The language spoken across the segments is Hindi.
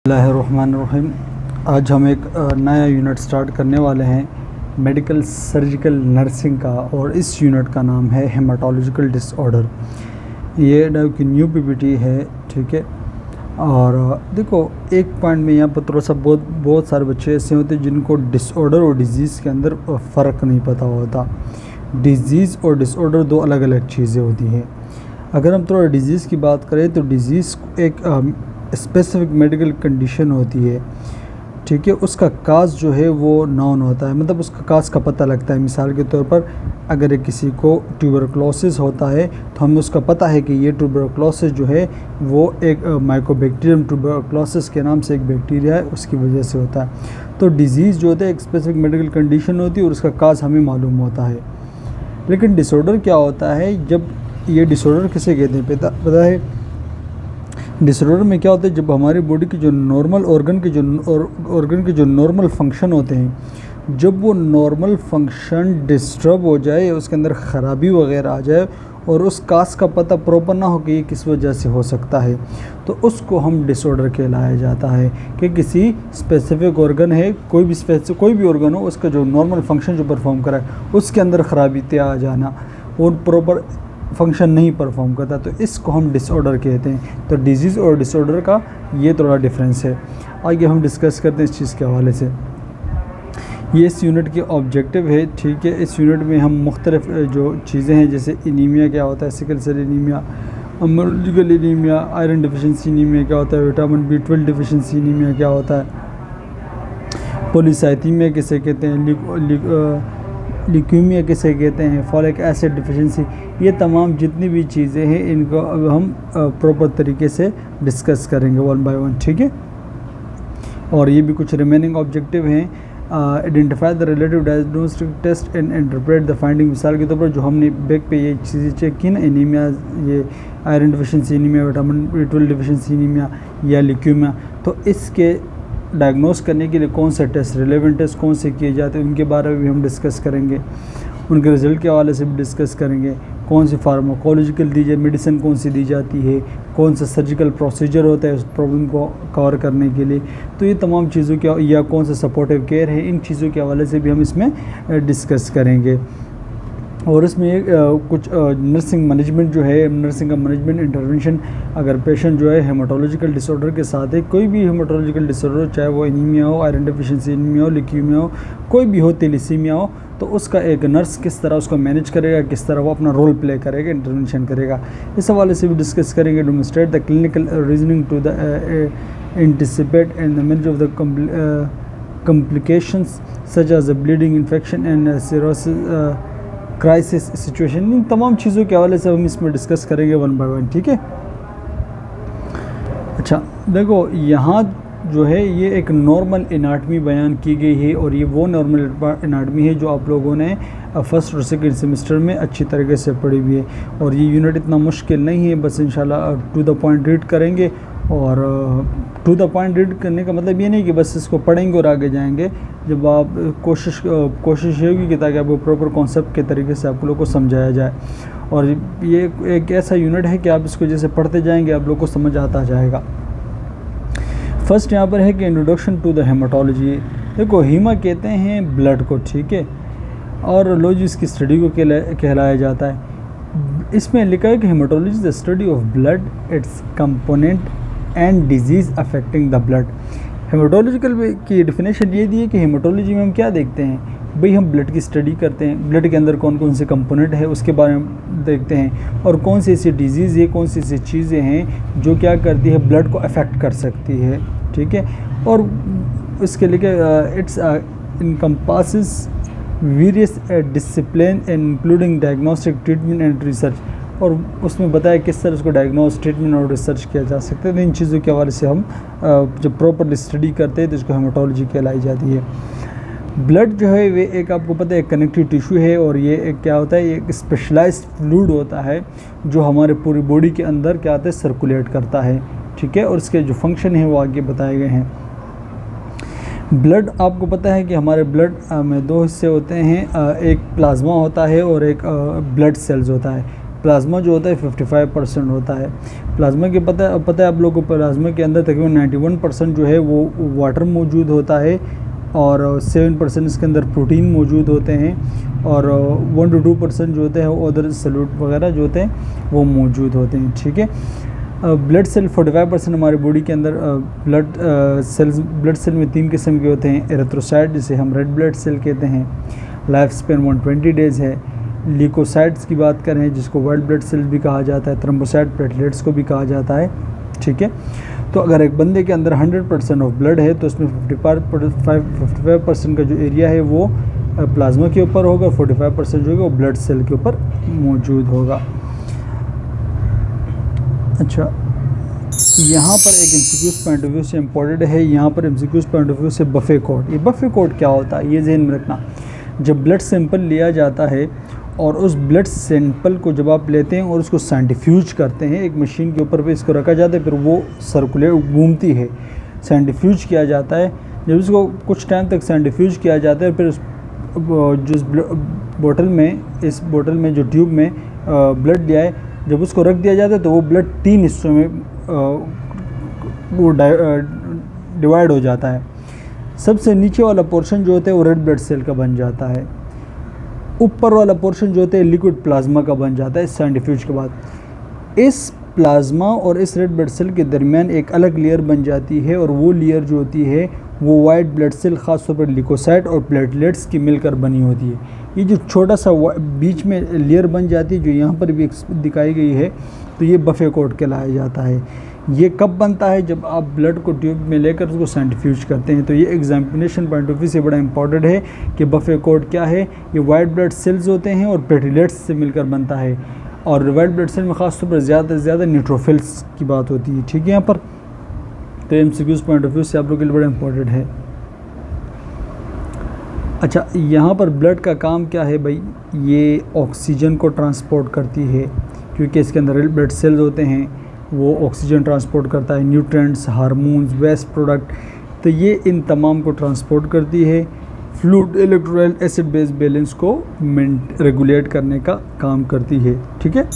बिस्मिल्लाहिर्रहमानिर्रहीम। आज हम एक नया यूनिट स्टार्ट करने वाले हैं मेडिकल सर्जिकल नर्सिंग का, और इस यूनिट का नाम है हेमाटोलॉजिकल डिसऑर्डर। ये डाइव की न्यू पीपीटी है, ठीक है। और देखो, एक पॉइंट में यहाँ पर थोड़ा सा बहुत सारे बच्चे ऐसे होते हैं जिनको डिसऑर्डर और डिज़ीज़ के अंदर फ़र्क नहीं पता होता। डिज़ीज़ और डिसऑर्डर दो अलग अलग चीज़ें होती हैं। अगर हम थोड़ा डिज़ीज़ की बात करें तो डिज़ीज़ एक स्पेसिफिक मेडिकल कंडीशन होती है, ठीक है। उसका काज जो है वो नॉन होता है, मतलब उसका काज का पता लगता है। मिसाल के तौर पर अगर किसी को ट्यूबरकुलोसिस होता है तो हमें उसका पता है कि ये ट्यूबरकुलोसिस जो है वो एक माइकोबैक्टीरियम ट्यूबरकुलोसिस के नाम से एक बैक्टीरिया है, उसकी वजह से होता है। तो डिज़ीज़ जो होता है एक स्पेसिफिक मेडिकल कंडीशन होती है और उसका काज हमें मालूम होता है। लेकिन डिसऑर्डर क्या होता है? जब ये डिसऑर्डर किसे कहते हैं पता है? डिसऑर्डर में क्या होता है, जब हमारी बॉडी की जो नॉर्मल ऑर्गन के जो नॉर्मल फंक्शन होते हैं, जब वो नॉर्मल फंक्शन डिस्टर्ब हो जाए या उसके अंदर ख़राबी वगैरह आ जाए और उस काज का पता प्रॉपर ना हो कि ये किस वजह से हो सकता है, तो उसको हम डिसऑर्डर कहलाया जाता है। कि किसी स्पेसिफिक ऑर्गन है, कोई भी ऑर्गन हो, उसका जो नॉर्मल फंक्शन जो परफॉर्म करा है उसके अंदर ख़राबी आ जाना और प्रॉपर फंक्शन नहीं परफॉर्म करता, तो इसको हम डिसऑर्डर कहते हैं। तो डिजीज़ और डिसऑर्डर का ये थोड़ा डिफरेंस है। आगे हम डिस्कस करते हैं इस चीज़ के हवाले से। ये इस यूनिट के ऑब्जेक्टिव है, ठीक है। इस यूनिट में हम मुख्तलिफ जो चीज़ें हैं, जैसे एनीमिया क्या होता है, सिकल सेल एनीमिया, अमर्जिकल एनीमिया, आयरन डिफिशिएंसी एनीमिया क्या होता है, विटामिन B12 डिफिशिएंसी एनीमिया क्या होता है, पॉलीसाइथीमिया किसे कहते हैं, ल्यूकीमिया किसे कहते हैं, फॉलिक एसिड डिफिशिएंसी, ये तमाम जितनी भी चीज़ें हैं इनको अब हम प्रॉपर तरीके से डिस्कस करेंगे वन बाय वन, ठीक है। और ये भी कुछ रिमेनिंग ऑब्जेक्टिव हैं। Identify the relative diagnostic test and interpret the finding. मिसाल के तौर पर जो हमने बैक पे ये चीज़ें चेक की ना, एनीमिया, ये iron deficiency anaemia, vitamin B12 deficiency anaemia या ल्यूकीमिया, तो इसके डायग्नोस करने के लिए कौन से टेस्ट, रिलेवेंट टेस्ट कौन से किए जाते हैं, उनके बारे में भी हम डिस्कस करेंगे। उनके रिज़ल्ट के हवाले से भी डिस्कस करेंगे। कौन सी फार्माकोलॉजिकल मेडिसिन कौन सी दी जाती है, कौन सा सर्जिकल प्रोसीजर होता है उस प्रॉब्लम को कवर करने के लिए, तो ये तमाम चीज़ों के, या कौन सा सपोर्टिव केयर है, इन चीज़ों के हवाले से भी हम इसमें डिस्कस करेंगे। और इसमें कुछ नर्सिंग मैनेजमेंट जो है, नर्सिंग का मैनेजमेंट इंटरवेंशन, अगर पेशेंट जो है हेमाटोलॉजिकल डिसऑर्डर के साथ है, कोई भी हेमाटोलॉजिकल डिसऑर्डर, चाहे वो एनीमिया हो, आयरन डिफिशिएंसी एनीमिया हो, ल्यूकीमिया हो, कोई भी हो, थैलेसीमिया हो, तो उसका एक नर्स किस तरह उसको मैनेज करेगा, किस तरह वो अपना रोल प्ले करेगा, इंटरवेंशन करेगा, इस हवाले से भी डिस्कस करेंगे। Demonstrate the clinical reasoning to the anticipate and the manage of the complications such as the bleeding, infection and cirrhosis, crisis situation. इन तमाम चीज़ों के हवाले से हम इसमें डिस्कस करेंगे वन बाय वन, ठीक है। अच्छा, देखो, यहाँ जो है ये एक नॉर्मल एनाटमी बयान की गई है, और ये वो नॉर्मल एनाटमी है जो आप लोगों ने फर्स्ट और सेकंड सेमेस्टर में अच्छी तरीके से पढ़ी हुई है। और ये यूनिट इतना मुश्किल नहीं है, बस इंशाल्लाह टू द पॉइंट रीड करेंगे। और टू द पॉइंट रीड करने का मतलब ये नहीं कि बस इसको पढ़ेंगे और आगे जाएंगे। जब आप कोशिश होगी कि ताकि आपको प्रॉपर कॉन्सेप्ट के तरीके से आप लोग को समझाया जाए। और ये एक ऐसा यूनिट है कि आप इसको जैसे पढ़ते जाएंगे आप लोग को समझ आता जाएगा। फर्स्ट यहाँ पर है कि इंट्रोडक्शन टू द हेमाटोलॉजी। देखो, हीमा कहते हैं ब्लड को, ठीक है, और लॉजी इसकी स्टडी को कहलाया जाता है। इसमें लिखा है कि haematology is the study of blood, its component and disease affecting the blood. Haematological की डेफिनेशन ये दी है कि हेमाटोलॉजी में हम क्या देखते हैं भाई, हम ब्लड की स्टडी करते हैं, ब्लड के अंदर कौन कौन से कंपोनेंट है उसके बारे में देखते हैं, और कौन सी ऐसी डिजीज़ है, कौन सी ऐसी चीज़ें हैं जो क्या करती है, ब्लड को अफेक्ट कर सकती है, ठीक है। और इसके लिए it's encompasses various discipline including diagnostic, treatment and research. और उसमें बताया किस तरह उसको डायग्नोस, ट्रीटमेंट और रिसर्च किया जा सकता है। तो इन चीज़ों के हवाले से हम जब प्रॉपरली स्टडी करते हैं तो इसको हेमाटोलॉजी कहलाई जाती है। ब्लड जो है वे एक, आपको पता है, एक कनेक्टिव टिश्यू है, और ये एक क्या होता है, ये एक स्पेशलाइज्ड फ्लूइड होता है जो हमारे पूरी बॉडी के अंदर क्या होता है, सर्कुलेट करता है, ठीक है। और इसके जो फंक्शन है वो आगे बताए गए हैं। ब्लड, आपको पता है कि हमारे ब्लड में दो हिस्से होते हैं, एक प्लाज्मा होता है और एक ब्लड सेल्स होता है। प्लाज्मा जो होता है 55% होता है। प्लाज्मा के पता है आप लोगों को, प्लाज्मा के अंदर तकरीबन 91% जो है वो वाटर मौजूद होता है और 7% इसके अंदर प्रोटीन मौजूद होते हैं और 1 to 2% जो होते हैं वो अदर सैल्यूट वगैरह जो होते हैं वो मौजूद होते हैं, ठीक है। ब्लड सेल 45% हमारे बॉडी के अंदर ब्लड सेल में 3 किस्म के होते हैं। एरिथ्रोसाइट जिसे हम रेड ब्लड सेल कहते हैं, लाइफ स्पेन 120 डेज़ है। ल्यूकोसाइट्स की बात करें जिसको वाइट ब्लड सेल भी कहा जाता है, थ्रोम्बोसाइट प्लेटलेट्स को भी कहा जाता है, ठीक है। तो अगर एक बंदे के अंदर 100% ऑफ ब्लड है तो उसमें 55% का जो एरिया है वो प्लाज्मा के ऊपर होगा, 45% जो है वो ब्लड सेल के ऊपर मौजूद होगा। अच्छा, यहाँ पर एक एमसीक्यूज़ पॉइंट ऑफ व्यू से इम्पोर्टेंट है, यहाँ पर एमसीक्यूज़ पॉइंट ऑफ व्यू से बफे कोड। ये बफे कोड क्या होता है ये जहन में रखना। जब ब्लड सैंपल लिया जाता है और उस ब्लड सैंपल को जब आप लेते हैं और उसको सेंट्रीफ्यूज करते हैं, एक मशीन के ऊपर पे इसको रखा जाता है, फिर वो सर्कुलेट घूमती है, सेंट्रीफ्यूज किया जाता है। जब इसको कुछ टाइम तक सेंट्रीफ्यूज किया जाता है, फिर जिस बोतल में, इस बोतल में जो ट्यूब में ब्लड लिया है, जब उसको रख दिया जाता है तो वो ब्लड 3 हिस्सों में वो डिवाइड हो जाता है। सबसे नीचे वाला पोर्शन जो होता है वो रेड ब्लड सेल का बन जाता है, ऊपर वाला पोर्शन जो होता है लिक्विड प्लाज्मा का बन जाता है सेंट्रीफ्यूज के बाद। इस प्लाज्मा और इस रेड ब्लड सेल के दरमियान एक अलग लेयर बन जाती है और वो लेयर जो होती है वो वाइट ब्लड सेल, ख़ास तौर पर ल्यूकोसाइट और प्लेटलेट्स की मिलकर बनी होती है। ये जो छोटा सा बीच में लेयर बन जाती है जो यहाँ पर भी दिखाई गई है, तो ये बफे कोड कहलाया जाता है। ये कब बनता है? जब आप ब्लड को ट्यूब में लेकर उसको सेंट्रीफ्यूज करते हैं। तो ये एग्जामिनेशन पॉइंट ऑफ व्यू से बड़ा इंपॉर्टेंट है कि बफे कोड क्या है। ये वाइट ब्लड सेल्स होते हैं और प्लेटलेट्स से मिलकर बनता है, और वाइट ब्लड सेल में ख़ास तौर पर ज़्यादा से ज़्यादा न्यूट्रोफिल्स की बात होती है, ठीक है। यहाँ पर तो एमसीक्यूज़ पॉइंट ऑफ व्यू से आप लोगों के लिए बड़ा इंपॉर्टेंट है। अच्छा, यहाँ पर ब्लड का काम क्या है भाई? ये ऑक्सीजन को ट्रांसपोर्ट करती है, क्योंकि इसके अंदर रेड ब्लड सेल्स होते हैं, वो ऑक्सीजन ट्रांसपोर्ट करता है, न्यूट्रिएंट्स, हार्मोन्स, वेस्ट प्रोडक्ट, तो ये इन तमाम को ट्रांसपोर्ट करती है। Fluid, electrolyte, acid base balance को रेगुलेट करने का काम करती है, ठीक है।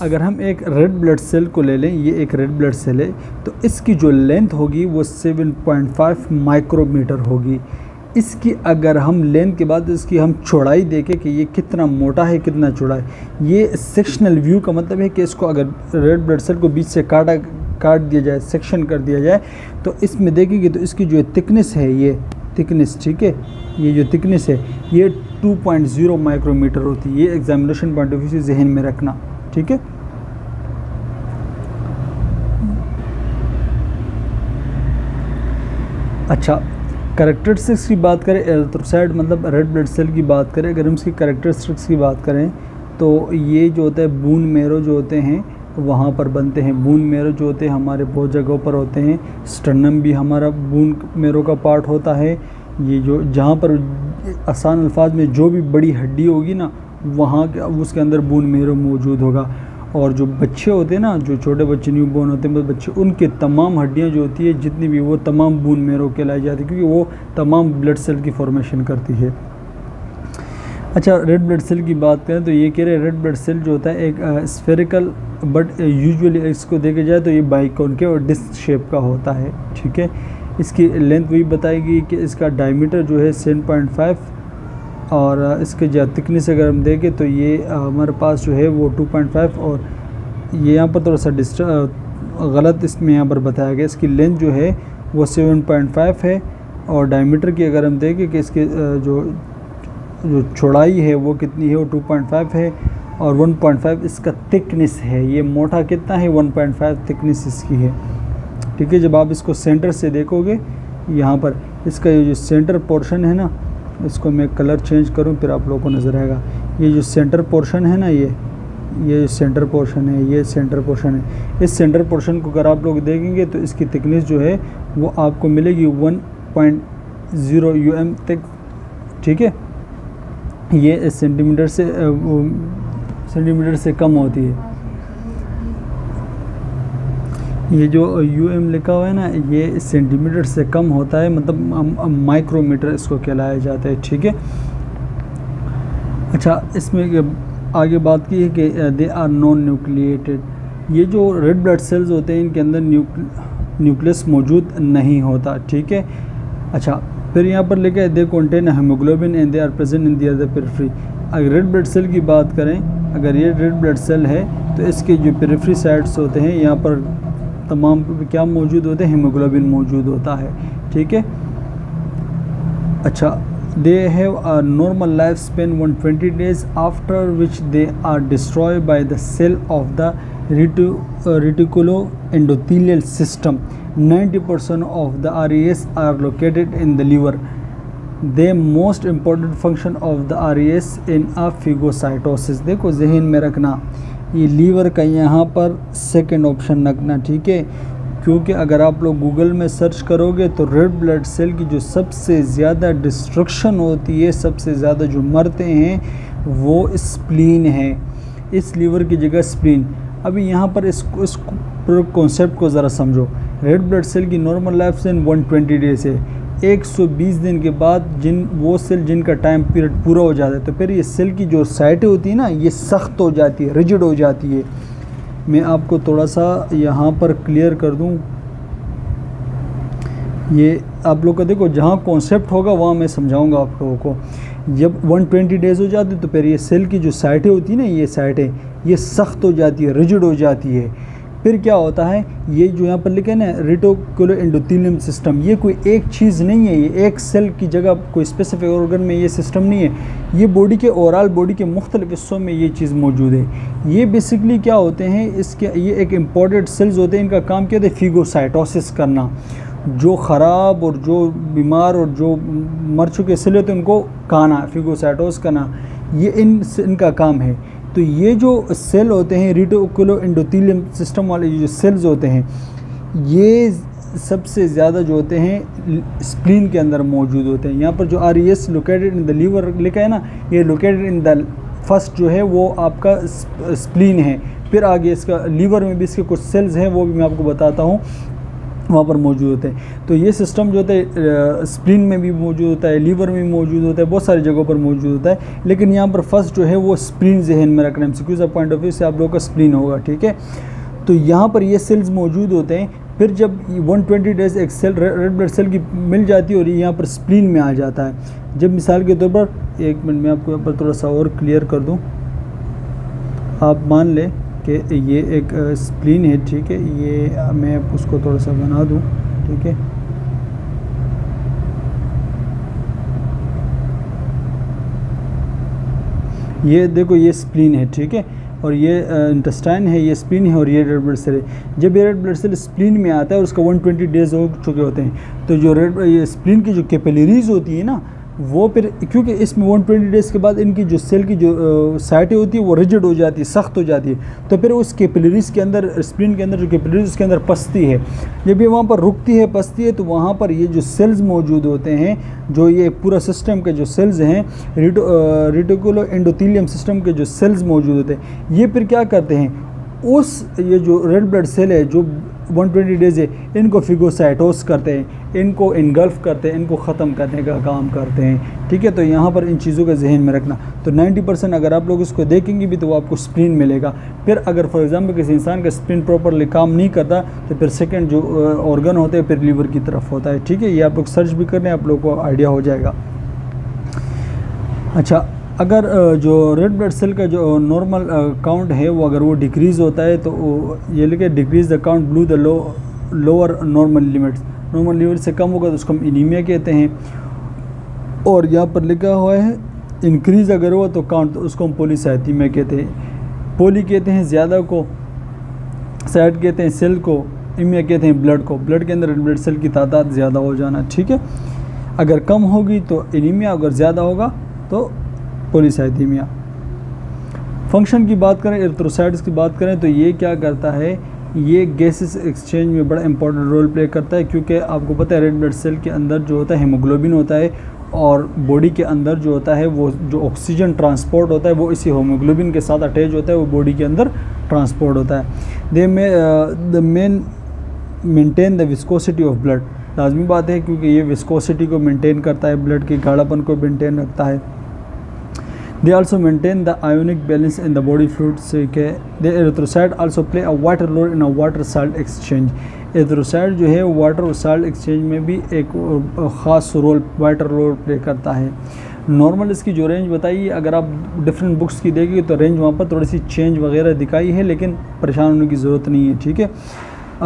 अगर हम एक रेड ब्लड सेल को ले लें, ये एक रेड ब्लड सेल है, तो इसकी जो लेंथ होगी वो 7.5 माइक्रोमीटर होगी। इसकी अगर हम लेंथ के बाद इसकी हम चौड़ाई देखें कि ये कितना मोटा है, कितना चौड़ा है, ये सेक्शनल व्यू का मतलब है कि इसको अगर रेड ब्लड सेल को बीच से काट दिया जाए, सेक्शन कर दिया जाए, तो इसमें देखेंगे तो इसकी जो थिकनेस है, ये थिकनेस, ठीक है, ये जो थिकनेस है ये 2.0 माइक्रोमीटर होती है। ये एग्जामिनेशन पॉइंट ऑफ व्यू से जहन में रखना, ठीक है। अच्छा, कैरेक्टरिस्टिक्स की बात करें, एरिथ्रोसाइट मतलब रेड ब्लड सेल की बात करें, अगर हम इसकी कैरेक्टरिस्टिक्स की बात करें तो ये जो होता है बून मेरो जो होते हैं वहाँ पर बनते हैं। बून मेरो जो होते हैं हमारे बहुत जगहों पर होते हैं। स्टर्नम भी हमारा बून मेरो का पार्ट होता है। ये जो जहाँ पर आसान अल्फाज में जो भी बड़ी हड्डी होगी ना, वहाँ उसके अंदर बून मेरो मौजूद होगा। और जो बच्चे होते हैं ना, जो छोटे बच्चे न्यू बॉर्न होते हैं बच्चे, उनके तमाम हड्डियाँ जो होती है जितनी भी, वो तमाम बून मेरो कहलाई जाती है, क्योंकि वो तमाम ब्लड सेल की फॉर्मेशन करती है। अच्छा, रेड ब्लड सेल की बात करें तो ये कह रहे हैं रेड ब्लड सेल जो होता है एक स्फेरिकल, बट यूजुअली इसको देखे जाए तो ये बाइकॉनकेव और डिस्क शेप का होता है, ठीक है। इसकी लेंथ वही बताएगी कि इसका डायमीटर जो है 7.5 और इसके जो थिकनेस अगर हम देखें तो ये हमारे पास जो है वो 2.5, और ये यहाँ पर थोड़ा सा गलत इसमें यहाँ पर बताया गया। इसकी लेंथ जो है वो 7.5 है, और डायमीटर की अगर हम देखें कि इसके जो चौड़ाई है वो कितनी है, वो 2.5 है, और 1.5 इसका थिकनेस है। ये मोटा कितना है? 1.5 थिकनेस इसकी है, ठीक है। जब आप इसको सेंटर से देखोगे, यहाँ पर इसका ये जो सेंटर पोर्शन है ना, इसको मैं कलर चेंज करूँ फिर आप लोगों को नज़र आएगा। ये जो सेंटर पोर्शन है ना, ये सेंटर पोर्शन है, ये सेंटर पोर्शन है। इस सेंटर पोर्शन को अगर आप लोग देखेंगे तो इसकी थिकनेस जो है वो आपको मिलेगी 1.0 mm तक, ठीक है। ये सेंटीमीटर से कम होती है। ये जो UM लिखा हुआ है ना, ये सेंटीमीटर से कम होता है, मतलब माइक्रोमीटर इसको कहलाया जाता है, ठीक है। अच्छा, इसमें आगे बात की है कि दे आर नॉन न्यूक्लिएटेड, ये जो रेड ब्लड सेल्स होते हैं इनके अंदर न्यूक्लियस मौजूद नहीं होता, ठीक है। अच्छा, फिर यहाँ पर लिखा है they contain haemoglobin and they are present in the other periphery. अगर रेड ब्लड सेल की बात करें, अगर ये रेड ब्लड सेल है तो इसके जो पेरिफेरी साइड्स होते हैं यहाँ पर तमाम क्या मौजूद होते हैं, हीमोग्लोबिन मौजूद होता है, ठीक है। अच्छा, they have a normal life span 120 days after which they are destroy by the cell of the reticuloendothelial system. 90% of the RES are located in the liver. The most important function of the RES in a phagocytosis, देखो जहन में रखना, ये लीवर का यहाँ पर सेकंड ऑप्शन रखना, ठीक है। क्योंकि अगर आप लोग गूगल में सर्च करोगे तो रेड ब्लड सेल की जो सबसे ज़्यादा डिस्ट्रक्शन होती है, सबसे ज़्यादा जो मरते हैं वो स्प्लीन है, इस लीवर की जगह स्प्लीन। अभी यहाँ पर इस कॉन्सेप्ट को ज़रा समझो। रेड ब्लड सेल की नॉर्मल लाइफ स्पेन 120 डेज है। 120 दिन के बाद वो सेल जिनका टाइम पीरियड पूरा हो जाता है तो फिर ये सेल की जो साइटें होती है ना, ये सख्त हो जाती है, रिजिड हो जाती है। मैं आपको थोड़ा सा यहाँ पर क्लियर कर दूँ, ये आप लोग का देखो जहाँ कॉन्सेप्ट होगा वहाँ मैं समझाऊंगा आप लोगों को। जब 120 डेज़ हो जाते तो फिर ये सेल की जो साइटें होती है ना, ये साइटें ये सख्त हो जाती है, रिजिड हो जाती है। फिर क्या होता है, ये जो यहाँ पर लिखे ना रेटिकुलो एंडोथेलियम सिस्टम, ये कोई एक चीज़ नहीं है, ये एक सेल की जगह कोई स्पेसिफिक ऑर्गन में ये सिस्टम नहीं है, ये बॉडी के ओवरऑल बॉडी के मुख्तलिफ हिस्सों में ये चीज़ मौजूद है। ये बेसिकली क्या होते हैं, इसके ये एक इम्पोर्टेंट सेल्स होते हैं, इनका काम क्या होता है, फिगोसाइटोसिस करना। जो ख़राब और जो बीमार और जो मर चुके सेल होते हैं उनको खाना, फिगोसाइटोस करना, ये इनका काम है। तो ये जो सेल होते हैं रेटिकुलो एंडोथेलियम सिस्टम वाले जो सेल्स होते हैं, ये सबसे ज़्यादा जो होते हैं स्प्लीन के अंदर मौजूद होते हैं। यहाँ पर जो RES located in the liver लिखा है ना, ये लोकेटेड इन द फर्स्ट जो है वो आपका स्प्लीन है। फिर आगे इसका लीवर में भी इसके कुछ सेल्स हैं, वो भी मैं आपको बताता हूँ, वहाँ पर मौजूद होते हैं। तो ये सिस्टम जो होता है स्प्लीन में भी मौजूद होता है, लीवर में भी मौजूद होता है, बहुत सारी जगहों पर मौजूद होता है। लेकिन यहाँ पर फर्स्ट जो है वो स्प्लीन जहन में रखना है, MCQ पॉइंट ऑफ व्यू से आप लोगों का स्प्लीन होगा, ठीक है। तो यहाँ पर ये सेल्स मौजूद होते हैं। फिर जब 120 डेज एक सेल रेड ब्लड सेल की मिल जाती है और ये यहाँ पर स्प्लीन में आ जाता है। जब मिसाल के तौर पर, एक मिनट में आपको यहाँ पर थोड़ा सा और क्लियर कर दूँ, आप मान लें कि ये एक स्प्लीन है, ठीक है। ये मैं उसको थोड़ा सा बना दूं, ठीक है। ये देखो ये स्प्लीन है, ठीक है, और ये इंटेस्टाइन है, ये स्प्लीन है और ये रेड ब्लड सेल है। जब ये रेड ब्लड सेल स्प्लीन में आता है और उसका 120 डेज हो चुके होते हैं तो जो ये स्प्लीन की जो कैपिलरीज होती है ना, वो फिर क्योंकि इसमें 120 डेज़ के बाद इनकी जो सेल की जो साइटें होती है वो रिजिड हो जाती है, सख्त हो जाती है। तो फिर उस कैपिलरीज के अंदर, स्प्लीन के अंदर जो कैपिलरीज उसके अंदर पसती है, जब ये वहाँ पर रुकती है, पसती है, तो वहाँ पर ये जो सेल्स मौजूद होते हैं, जो ये पूरा सिस्टम के जो सेल्स हैं, रेटिकुलो एंडोथेलियम सिस्टम के जो सेल्स मौजूद होते हैं, ये फिर क्या करते हैं, उस ये जो रेड ब्लड सेल है जो 120 डेज़ है, इनको फिगोसाइटोस करते हैं, इनको इनगल्फ करते हैं, इनको ख़त्म करने का काम करते हैं, ठीक है। तो यहाँ पर इन चीज़ों का जहन में रखना। तो 90% अगर आप लोग इसको देखेंगे भी तो वो आपको स्प्लीन मिलेगा। फिर अगर फॉर एग्जांपल किसी इंसान का स्प्लीन प्रॉपरली काम नहीं करता तो फिर सेकंड जो ऑर्गन होते हैं फिर लीवर की तरफ होता है, ठीक है। ये आप लोग सर्च भी कर लें, आप लोग को आइडिया हो जाएगा। अच्छा, अगर जो रेड ब्लड सेल का जो नॉर्मल काउंट है वो अगर वो डिक्रीज़ होता है तो ये लिखे decrease the count blue the lower normal limits, normal limit से कम होगा तो उसको हम एनीमिया कहते हैं। और यहाँ पर लिखा हुआ है इंक्रीज़ अगर हुआ तो काउंट, तो उसको हम पॉलीसाइथीमिया कहते हैं। पोली कहते हैं ज़्यादा को, साइड कहते हैं सेल को, इमिया कहते हैं ब्लड को। ब्लड के अंदर रेड ब्लड सेल की तादाद ज़्यादा हो जाना, ठीक है। अगर कम होगी तो एनीमिया, अगर ज़्यादा होगा तो पॉलीसाइथीमिया। फंक्शन की बात करें, एरिथ्रोसाइट्स की बात करें तो ये क्या करता है, ये गैसेस एक्सचेंज में बड़ा इंपॉर्टेंट रोल प्ले करता है। क्योंकि आपको पता है रेड ब्लड सेल के अंदर जो होता है हीमोग्लोबिन होता है और बॉडी के अंदर जो होता है वो जो ऑक्सीजन ट्रांसपोर्ट होता है वो इसी हीमोग्लोबिन के साथ अटैच होता है, वो बॉडी के अंदर ट्रांसपोर्ट होता है। The main maintain the viscosity of blood, लाजमी बात है क्योंकि ये विस्कोसिटी को मेंटेन करता है, ब्लड के गाढ़ापन को मेंटेन रखता है। They also maintain the ionic balance in the body fluids. The erythrocyte also play a vital role in a water salt exchange. एथरोसाइट जो है वाटर और साल्ट एक्सचेंज में भी एक ख़ास रोल वाइटल रोल प्ले करता है। नॉर्मल इसकी जो रेंज बताइए, अगर आप डिफरेंट बुक्स की देखेंगे तो रेंज वहाँ पर थोड़ी सी चेंज वगैरह दिखाई है, लेकिन परेशान होने की ज़रूरत नहीं है, ठीक है।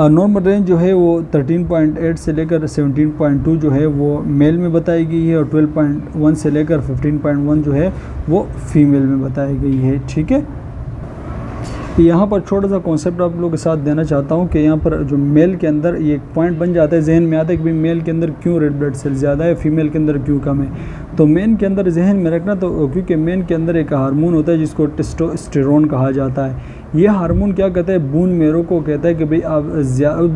नॉर्मल रेंज जो है वो 13.8 से लेकर 17.2 जो है वो मेल में बताई गई है, और 12.1 से लेकर 15.1 जो है वो फीमेल में बताई गई है, ठीक है। यहाँ पर छोटा सा कॉन्सेप्ट आप लोगों के साथ देना चाहता हूँ कि यहाँ पर जो मेल के अंदर ये एक पॉइंट बन जाता है, जहन में आता है कि भाई मेल के अंदर क्यों रेड ब्लड सेल ज़्यादा है, फीमेल के अंदर क्यों कम है। तो मेन के अंदर जहन में रखना, तो क्योंकि मेन के अंदर एक हार्मोन होता है जिसको टेस्टोस्टेरोन कहा जाता है। ये हार्मोन क्या कहता है, बून मेरो को कहता है कि भाई आप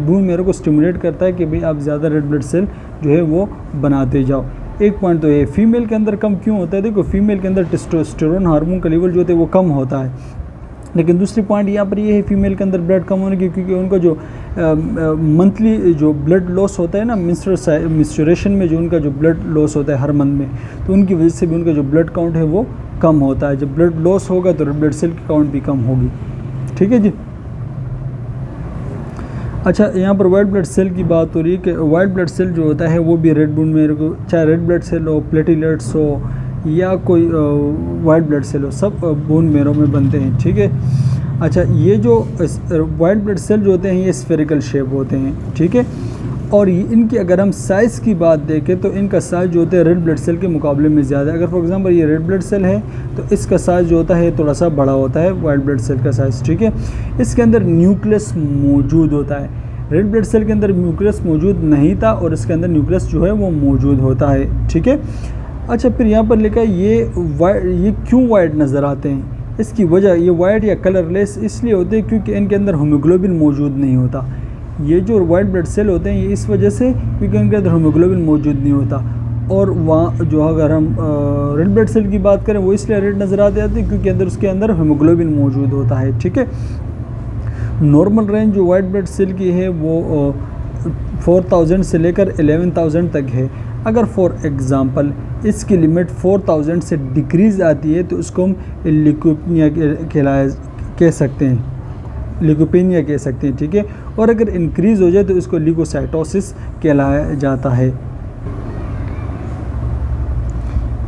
बून मेरो को स्टिमुलेट करता है कि भाई आप ज़्यादा रेड ब्लड सेल जो है वो बनाते जाओ। एक पॉइंट तो ये फीमेल के अंदर कम क्यों होता है, देखो फीमेल के अंदर टेस्टोस्टेरोन हार्मोन का लेवल जो होता है वो कम होता है। लेकिन दूसरी पॉइंट यहाँ पर ये है फीमेल के अंदर ब्लड कम होने की, क्योंकि उनका जो मंथली जो ब्लड लॉस होता है ना, मिस्चुरेशन में जो उनका जो ब्लड लॉस होता है हर मंथ में, तो उनकी वजह से भी उनका जो ब्लड काउंट है वो कम होता है। जब ब्लड लॉस होगा तो रेड ब्लड सेल की काउंट भी कम होगी, ठीक है जी। अच्छा, यहाँ पर वाइट ब्लड सेल की बात हो रही है कि वाइट ब्लड सेल जो होता है वो भी रेड बोन मेरो को, चाहे रेड ब्लड सेल हो, प्लेटलेट्स हो या कोई वाइट ब्लड सेल हो, सब बोन मेरो में बनते हैं, ठीक है। अच्छा, ये जो वाइट ब्लड सेल जो होते हैं ये स्फेरिकल शेप होते हैं, ठीक है। और इनकी अगर हम साइज़ की बात देखें तो इनका साइज़ जो होता है रेड ब्लड सेल के मुकाबले में ज़्यादा है। अगर फॉर एग्जांपल ये रेड ब्लड सेल है तो इसका साइज़ जो होता है थोड़ा सा बड़ा होता है वाइट ब्लड सेल का साइज़, ठीक है। इसके अंदर न्यूक्लियस मौजूद होता है, रेड ब्लड सेल के अंदर न्यूक्लियस मौजूद नहीं था और इसके अंदर न्यूक्लियस जो है वो मौजूद होता है, ठीक है। अच्छा, फिर यहाँ पर लिखा है ये क्यों वाइट नज़र आते हैं, इसकी वजह ये वाइट या कलरलेस इसलिए होते हैं क्योंकि इनके अंदर हीमोग्लोबिन मौजूद नहीं होता। ये जो वाइट ब्लड सेल होते हैं ये इस वजह से क्योंकि इनके अंदर हीमोग्लोबिन मौजूद नहीं होता। और वहाँ जो अगर हम रेड ब्लड सेल की बात करें वो इसलिए रेड नज़र आते हैं क्योंकि उसके अंदर हीमोग्लोबिन मौजूद होता है, ठीक है। नॉर्मल रेंज जो वाइट ब्लड सेल की है वो 4000 से लेकर 11000 तक है। अगर फॉर एग्ज़ाम्पल इसकी लिमिट 4000 से डिक्रीज़ आती है तो उसको हम ल्यूकोपेनिया कह सकते हैं, ल्यूकोपेनिया कह सकते हैं, ठीक है। और अगर इंक्रीज़ हो जाए तो इसको ल्यूकोसाइटोसिस कहलाया जाता है।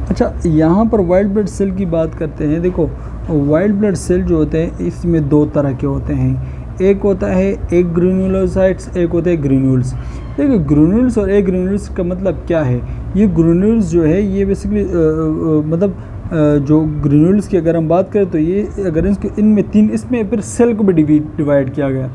अच्छा, यहाँ पर वाइट ब्लड सेल की बात करते हैं। देखो वाइट ब्लड सेल जो होते हैं इसमें दो तरह के होते हैं, एक होता है एक ग्रेन्युलोसाइट्स, एक होते हैं ग्रेन्यूल्स। देखिए ग्रेन्यूल्स और एक ग्रेन्यूल्स का मतलब क्या है, ये ग्रेन्यूल्स जो है ये बेसिकली जो ग्रेन्यूल्स की अगर हम बात करें तो ये अगर इनमें तीन, इसमें फिर सेल को भी डिवाइड किया गया।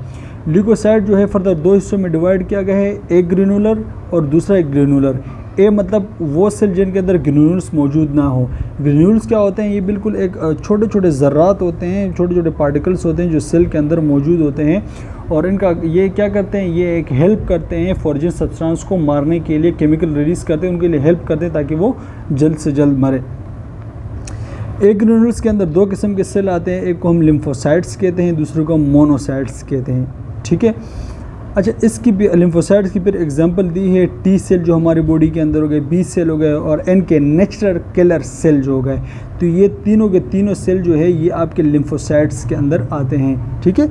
ल्यूकोसाइट जो है फर्दर दो हिस्सों में डिवाइड किया गया है, एक ग्रेन्यूलर और दूसरा एक ग्रेन्यूलर। ए मतलब वो सेल जिनके अंदर ग्रेन्यूल्स मौजूद ना हो। ग्रेन्यूल्स क्या होते हैं, ये बिल्कुल एक छोटे छोटे ज़र्रात होते हैं, छोटे छोटे पार्टिकल्स होते हैं जो सेल के अंदर मौजूद होते हैं। और इनका ये क्या करते हैं, ये एक हेल्प करते हैं फॉरेन सब्सटेंस को मारने के लिए, केमिकल रिलीज़ करते हैं, उनके लिए हेल्प करते हैं ताकि वो जल्द से जल्द मरे। एक ग्रेन्यूल्स के अंदर दो किस्म के सेल आते हैं, एक को हम लिम्फोसाइट्स कहते हैं, दूसरे को हम मोनोसाइट्स कहते हैं, ठीक है। अच्छा, इसकी भी लिम्फोसाइट्स की फिर एग्जांपल दी है, टी सेल जो हमारी बॉडी के अंदर हो गए, बी सेल हो गए और एन के नेचुरल किलर सेल जो हो गए। तो ये तीनों के तीनों सेल जो है ये आपके लिम्फोसाइट्स के अंदर आते हैं, ठीक है।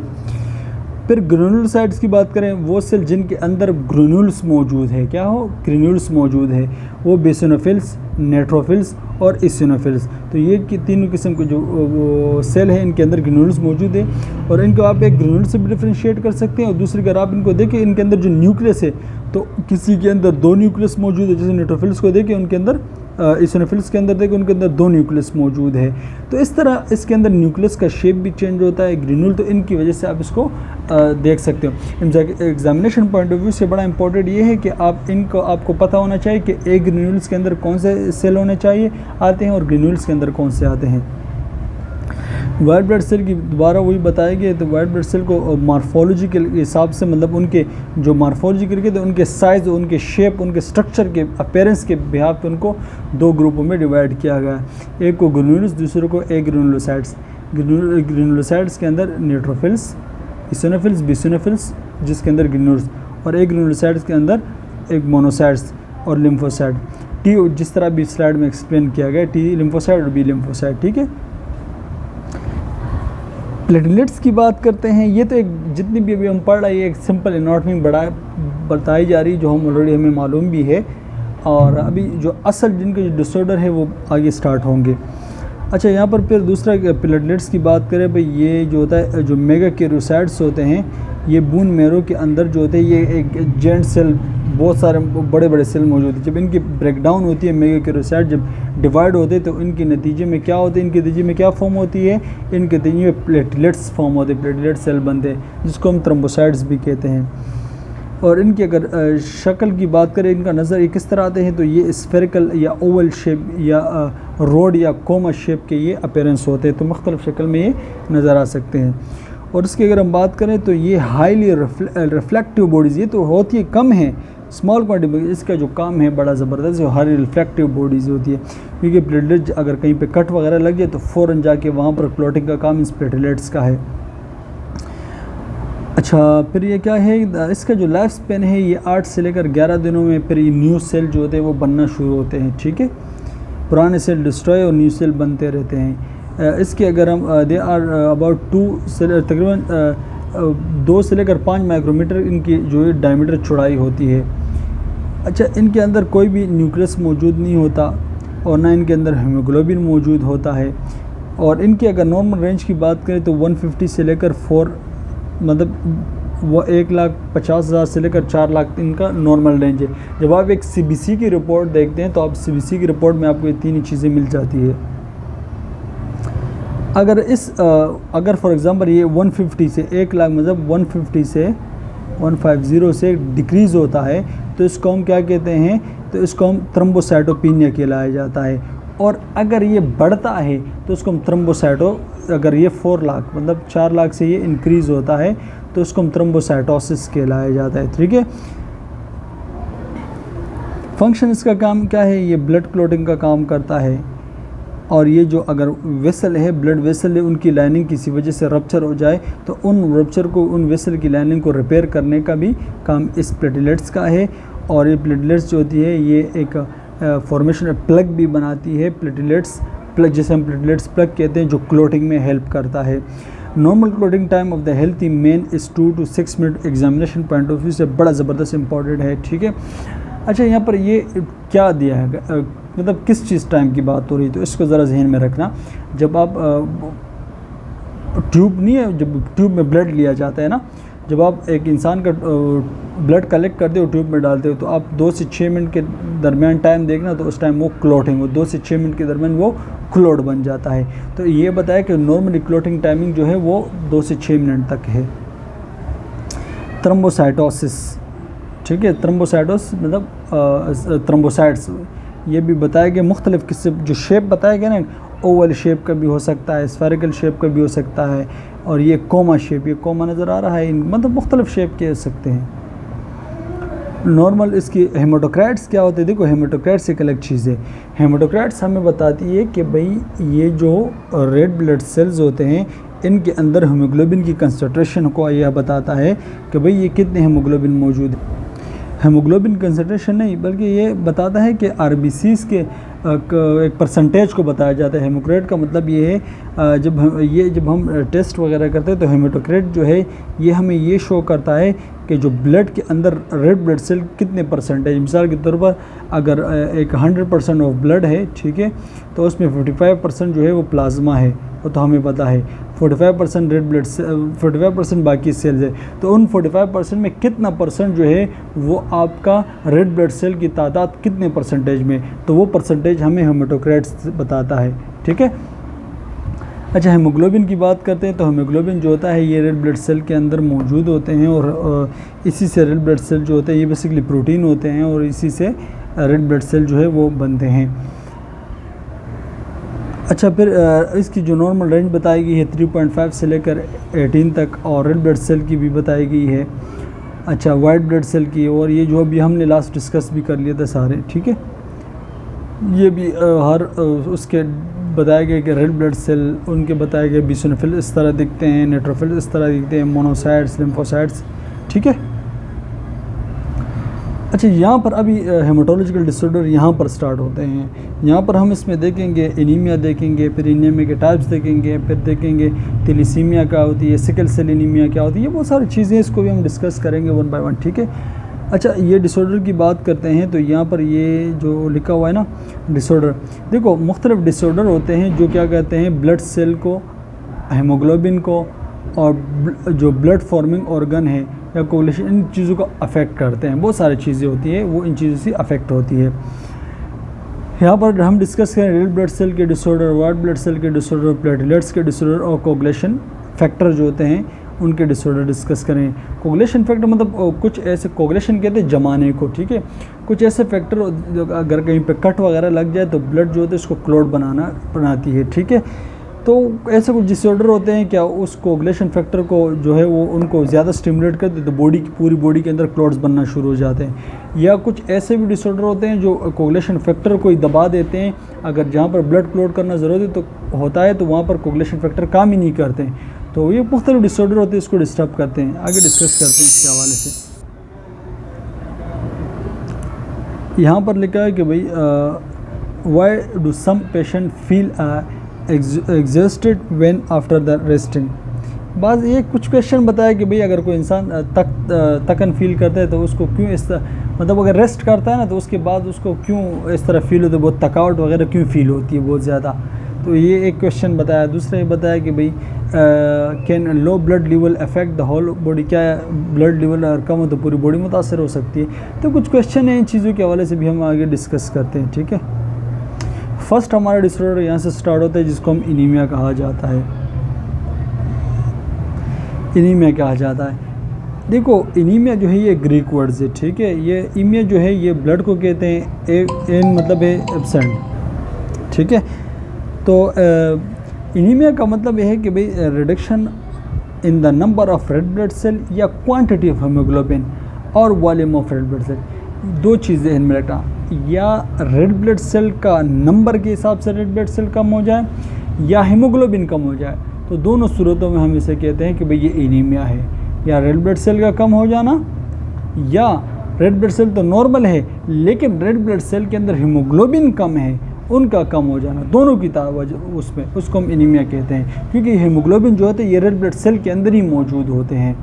फिर ग्रेन्युलोसाइट्स की बात करें, वो सेल जिनके अंदर ग्रेन्यूल्स मौजूद है, क्या हो, ग्रेन्यूल्स मौजूद है, वो बेसिनोफिल्स, नेट्रोफिल्स और इसिनोफिल्स। तो ये तीनों किस्म के जो वो सेल है इनके अंदर ग्रेन्यूल्स मौजूद है। और इनको आप एक ग्रेन्यूल से भी डिफ्रेंशिएट कर सकते हैं। और दूसरी अगर आप इनको देखें, इनके अंदर जो न्यूक्लियस है तो किसी के अंदर दो न्यूक्लियस मौजूद है, जैसे नेट्रोफिल्स को देखें उनके अंदर, इसिनोफिल्स के अंदर देखें उनके अंदर दो न्यूक्लियस मौजूद है। तो इस तरह इसके अंदर न्यूक्लियस का शेप भी चेंज होता है ग्रेन्यूल, तो इनकी वजह से आप इसको देख सकते हो। एग्जामिनेशन पॉइंट ऑफ व्यू से बड़ा इंपॉर्टेंट ये है कि आपको पता होना चाहिए कि एक ग्रेन्यूल्स के अंदर कौन से सेल होने चाहिए आते हैं और ग्रेन्यूल्स के अंदर कौन से आते हैं। वाइट ब्लड सेल की दोबारा वही बताया गया, तो वाइट ब्लड सेल को मार्फोलॉजी के हिसाब से, मतलब उनके जो मार्फोलॉजी करके तो उनके साइज़, उनके शेप, उनके स्ट्रक्चर के अपीयरेंस के बिहाफ पे उनको दो ग्रुपों में डिवाइड किया गया है। एक को ग्रेन्यूल्स, दूसरे को एक ग्रेन्युलोसाइट्स। ग्रेन्युलोसाइट्स के अंदर न्यूट्रोफिल्स, इसिनोफिल्स, बेसिनोफिल्स जिसके अंदर ग्रेन्यूल्स, और एक ग्रेन्युलोसाइट्स के अंदर एक मोनोसाइट्स और लिम्फोसाइट। टी जिस तरह भी स्लाइड में एक्सप्लेन किया गया, टी लिम्फोसाइट और बी लिम्फोसाइट, ठीक है। प्लेटलेट्स की बात करते हैं, ये तो एक जितनी भी अभी हम पढ़ रहे हैं एक सिंपल एनाटॉमी बताई जा रही, जो हम ऑलरेडी हमें मालूम भी है, और अभी जो असल जिनके जो डिसऑर्डर है वो आगे स्टार्ट होंगे। अच्छा, यहाँ पर फिर दूसरा प्लेटलेट्स की बात करें भाई, ये जो होता है जो मेगाकैरियोसाइट्स होते हैं, ये बून मैरो के अंदर जो होते हैं ये एक जेंट सेल, बहुत सारे बड़े बड़े सेल मौजूद हैं। जब इनकी ब्रेकडाउन होती है, मेगाकैरियोसाइट जब डिवाइड होते हैं तो इनके नतीजे में क्या होते हैं, इनके नतीजे में क्या फॉर्म होती है, इनके नतीजे में प्लेटलेट्स फॉर्म होते हैं, प्लेटलेट सेल बनते हैं, जिसको हम थ्रोम्बोसाइट्स भी कहते हैं। और इनकी अगर शक्ल की बात करें, इनका नज़र ये किस तरह आते हैं, तो ये स्फेरिकल या ओवल शेप या रोड या कोमा शेप के ये अपीयरेंस होते हैं, तो मुख्तलिफ शक्ल में ये नज़र आ सकते हैं। और इसकी अगर हम बात करें तो ये हाईली रिफ्लेक्टिव बॉडीज़, ये तो होती है कम है, स्मॉल क्वांटिटी, इसका जो काम है बड़ा ज़बरदस्त है, हाईली रिफ्लेक्टिव बॉडीज़ होती है, क्योंकि प्लेटलेट अगर कहीं पे कट वगैरह लग जाए तो फ़ौरन जाके वहाँ पर क्लॉटिंग का काम इस प्लेटलेट्स का है। अच्छा, फिर ये क्या है, इसका जो लाइफ स्पेन है ये 8 से लेकर 11 दिनों में फिर ये न्यू सेल जो होते हैं वो बनना शुरू होते हैं, ठीक है। पुराने सेल डिस्ट्रॉय और न्यू सेल बनते रहते हैं। इसके अगर हम दे आर अबाउट 2 से तकरीबन 2 से लेकर 5 माइक्रोमीटर इनकी जो है डायमीटर चौड़ाई होती है। अच्छा, इनके अंदर कोई भी न्यूक्लियस मौजूद नहीं होता और ना इनके अंदर हीमोग्लोबिन मौजूद होता है। और इनकी अगर नॉर्मल रेंज की बात करें तो 150 से लेकर 4 मतलब वो 1,50,000 से लेकर 4 लाख इनका नॉर्मल रेंज है। जब आप एक CBC की रिपोर्ट देखते हैं तो आप CBC की रिपोर्ट में आपको ये तीन ही चीज़ें मिल जाती है। अगर फॉर एग्ज़ाम्पल ये 150 से 1 लाख मतलब 150 से 150 से डिक्रीज़ होता है तो इसको हम क्या कहते हैं, तो इसको हम थ्रोम्बोसाइटोपिनिया कहलाया जाता है। और अगर ये बढ़ता है तो उसको हम थ्रोम्बोसाइटो, अगर ये 4 लाख मतलब 4 लाख से ये इंक्रीज़ होता है तो उसको हम थ्रोम्बोसाइटोसिस कहलाया जाता है, ठीक है। फंक्शन इसका काम क्या है, ये ब्लड क्लॉटिंग का काम करता है। और ये जो अगर वेसल है, ब्लड वेसल है, उनकी लाइनिंग किसी वजह से रप्चर हो जाए तो उन रप्चर को, उन वेसल की लाइनिंग को रिपेयर करने का भी काम इस प्लेटलेट्स का है। और ये प्लेटलेट्स जो होती है ये एक फॉर्मेशन प्लग भी बनाती है, प्लेटलेट्स प्लग, जिसे हम प्लेटलेट्स प्लग कहते हैं, जो क्लॉटिंग में हेल्प करता है। Normal clotting time of the healthy man is 2 to 6 minute. Examination point of view से बड़ा ज़बरदस्त इंपॉर्टेंट है, ठीक है। अच्छा, यहाँ पर ये क्या दिया है, मतलब किस चीज़ टाइम की बात हो रही है, तो इसको ज़रा जहन में रखना। जब आप ट्यूब नहीं है, जब ट्यूब में ब्लड लिया जाता है ना, जब आप एक इंसान का ब्लड कलेक्ट करते हो, ट्यूब में डालते हो, तो आप 2 से 6 मिनट के दरमियान टाइम देखना, तो उस टाइम वो क्लॉटिंग हो, 2 से 6 मिनट के दरमियान वो क्लॉट बन जाता है। तो ये बताया कि नॉर्मली क्लॉटिंग टाइमिंग जो है वो 2 से 6 मिनट तक है। थ्रोम्बोसाइटोसिस, ठीक है, थ्रोम्बोसाइटोस मतलब थ्रोम्बोसाइट्स, ये भी बताया गया मुख्तलिफ किस्म, जो शेप बताया गया ना, ओवल शेप का भी हो सकता है, स्फेरिकल शेप का भी हो सकता है, और ये कोमा शेप, ये कोमा नज़र आ रहा है, मतलब मुख्तलिफ शेप के हो सकते हैं। नॉर्मल इसकी हेमाटोक्राइट्स क्या होते हैं, देखो हेमाटोक्राइट्स एक अलग चीज़ है। हेमाटोक्राइट्स हमें बताती है कि भाई ये जो रेड ब्लड सेल्स होते हैं इनके अंदर हीमोग्लोबिन की कंसंट्रेशन को यह बताता है कि भाई ये कितने हीमोग्लोबिन मौजूद है। हेमोग्लोबिन कंसंट्रेशन नहीं, बल्कि ये बताता है कि RBCs के एक परसेंटेज को बताया जाता है। हेमोक्रेट का मतलब ये है जब हम टेस्ट वगैरह करते हैं तो हेमाटोक्रेट जो है ये हमें ये शो करता है कि जो ब्लड के अंदर रेड ब्लड सेल कितने परसेंटेज, मिसाल के तौर पर अगर एक 100% ऑफ ब्लड है, ठीक है, तो उसमें 55% जो है वो प्लाज्मा है, वो तो हमें पता है। 45% रेड ब्लड से 45% बाकी सेल्स है, तो उन 45% में कितना परसेंट जो है वो आपका रेड ब्लड सेल की तादाद कितने परसेंटेज में, तो वो परसेंटेज हमें हेमाटोक्राइट्स बताता है, ठीक है। अच्छा, हेमोग्लोबिन की बात करते हैं तो हेमोग्लोबिन जो होता है ये रेड ब्लड सेल के अंदर मौजूद होते हैं, और इसी से रेड ब्लड सेल जो होते हैं ये बेसिकली प्रोटीन होते हैं, और इसी से रेड ब्लड सेल जो है वो बनते हैं। अच्छा, फिर इसकी जो नॉर्मल रेंज बताई गई है 3.5 से लेकर 18 तक, और रेड ब्लड सेल की भी बताई गई है। अच्छा, वाइट ब्लड सेल की, और ये जो अभी हमने लास्ट डिस्कस भी कर लिया था सारे, ठीक है, ये भी हर उसके बताया गया कि रेड ब्लड सेल उनके बताए गए बिसोनोफिल इस तरह दिखते हैं, नेट्रोफिल इस तरह दिखते हैं, मोनोसाइट्स, लिम्फोसाइट्स, ठीक है। अच्छा, यहाँ पर अभी हेमाटोलॉजिकल डिसऑर्डर यहाँ पर स्टार्ट होते हैं। यहाँ पर हम इसमें देखेंगे एनीमिया देखेंगे, फिर एनीमिया के टाइप्स देखेंगे, फिर देखेंगे थैलेसीमिया क्या होती है, सिकल सेल एनीमिया क्या होती है, ये बहुत सारी चीज़ें इसको भी हम डिस्कस करेंगे वन बाय वन, ठीक है। अच्छा, ये डिसऑर्डर की बात करते हैं तो यहाँ पर ये जो लिखा हुआ है ना डिसऑर्डर, देखो मुख्तलिफ डिसऑर्डर होते हैं जो क्या कहते हैं ब्लड सेल को, हेमोग्लोबिन को और जो ब्लड फॉर्मिंग ऑर्गन है या कोगुलेशन, इन चीज़ों को अफेक्ट करते हैं। बहुत सारी चीज़ें होती हैं वो इन चीज़ों से अफेक्ट होती है। यहाँ पर हम डिस्कस करें रेड ब्लड सेल के डिसऑर्डर, वाइट ब्लड सेल के डिसऑर्डर, प्लेटलेट्स के डिसऑर्डर और कोगुलेशन फैक्टर जो होते हैं उनके डिसऑर्डर डिस्कस करें। कोगुलेशन फैक्टर मतलब कुछ ऐसे, कोगुलेशन कहते हैं जमाने को, ठीक है। कुछ ऐसे फैक्टर अगर कहीं पे कट वगैरह लग जाए तो ब्लड जो होता है उसको क्लॉट बनाती है, ठीक है। तो ऐसे कुछ डिसऑर्डर होते हैं क्या उस कोगुलेशन फैक्टर को जो है वो उनको ज़्यादा स्टिमुलेट करते हैं तो बॉडी की पूरी बॉडी के अंदर क्लॉट्स बनना शुरू हो जाते हैं। या कुछ ऐसे भी डिसऑर्डर होते हैं जो कोगुलेशन फैक्टर को ही दबा देते हैं, अगर जहाँ पर ब्लड क्लॉट करना ज़रूरी तो होता है तो वहाँ पर कोगुलेशन फैक्टर काम ही नहीं करते हैं। तो ये मुख्तलिफ डिसऑर्डर होते हैं, इसको डिस्टर्ब करते हैं। आगे डिस्कस करते हैं इसके हवाले से। यहाँ पर लिखा है कि भाई why do some patient feel exhausted when after the resting. बस ये कुछ क्वेश्चन बताया कि भाई अगर कोई इंसान थकन फील करता है तो उसको क्यों इस मतलब अगर रेस्ट करता है ना तो उसके बाद उसको क्यों इस तरह फील होता है, बहुत थकावट वगैरह क्यों फील होती है बहुत ज़्यादा। तो ये एक क्वेश्चन बताया। दूसरा ये बताया कि भाई can low blood level affect the whole body, क्या ब्लड लेवल अगर कम हो तो पूरी बॉडी मुतासर हो सकती है। तो कुछ क्वेश्चन है इन चीज़ों के हवाले से भी हम आगे डिस्कस करते हैं, ठीक है। फर्स्ट हमारा डिसऑर्डर यहाँ से स्टार्ट होता है जिसको हम एनीमिया कहा जाता है। एनीमिया कहा जाता है, देखो एनीमिया जो है ये ग्रीक वर्ड से, ठीक है। ये एनीमिया जो है ये ब्लड को कहते हैं, एन मतलब है एब्सेंट, ठीक है। तो एनीमिया का मतलब यह है कि भाई reduction in the number of red blood cell या क्वांटिटी ऑफ हीमोग्लोबिन और volume of red blood cell. दो चीज़ें इनमें रखना, या रेड ब्लड सेल का नंबर के हिसाब से रेड ब्लड सेल कम हो जाए या हीमोग्लोबिन कम हो जाए। तो दोनों सूरतों में हम इसे कहते हैं कि भाई ये एनीमिया है, या रेड ब्लड सेल का कम हो जाना या रेड ब्लड सेल तो नॉर्मल है लेकिन रेड ब्लड सेल के अंदर हीमोग्लोबिन कम है उनका कम हो जाना, दोनों की वजह उसमें उसको हम एनीमिया कहते हैं। क्योंकि हीमोग्लोबिन जो होते हैं ये रेड ब्लड सेल के अंदर ही मौजूद होते हैं।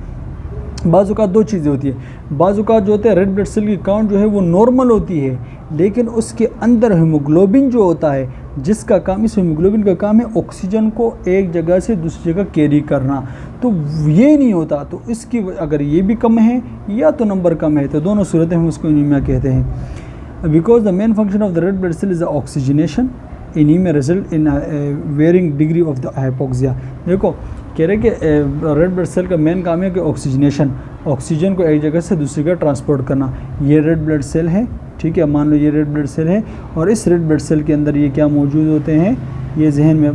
बाज़-औक़ात दो चीज़ें होती है, बाज़-औक़ात जो होते हैं रेड ब्लड सेल की काउंट जो है वो नॉर्मल होती है लेकिन उसके अंदर हीमोग्लोबिन जो होता है जिसका काम, इस हीमोग्लोबिन का काम है ऑक्सीजन को एक जगह से दूसरी जगह कैरी करना, तो ये नहीं होता। तो इसकी अगर ये भी कम है या तो नंबर कम है तो दोनों सूरतें हम उसको एनीमिया कहते हैं। Because the main function of the red blood cell is the oxygenation, anaemia result in varying degree of the hypoxia. देखो कह रहे कि रेड ब्लड सेल का मेन काम है कि ऑक्सीजनेशन, ऑक्सीजन को एक जगह से दूसरी जगह ट्रांसपोर्ट करना। ये रेड ब्लड सेल है, ठीक है, मान लो ये रेड ब्लड सेल है और इस रेड ब्लड सेल के अंदर ये क्या मौजूद होते हैं, ये जहन में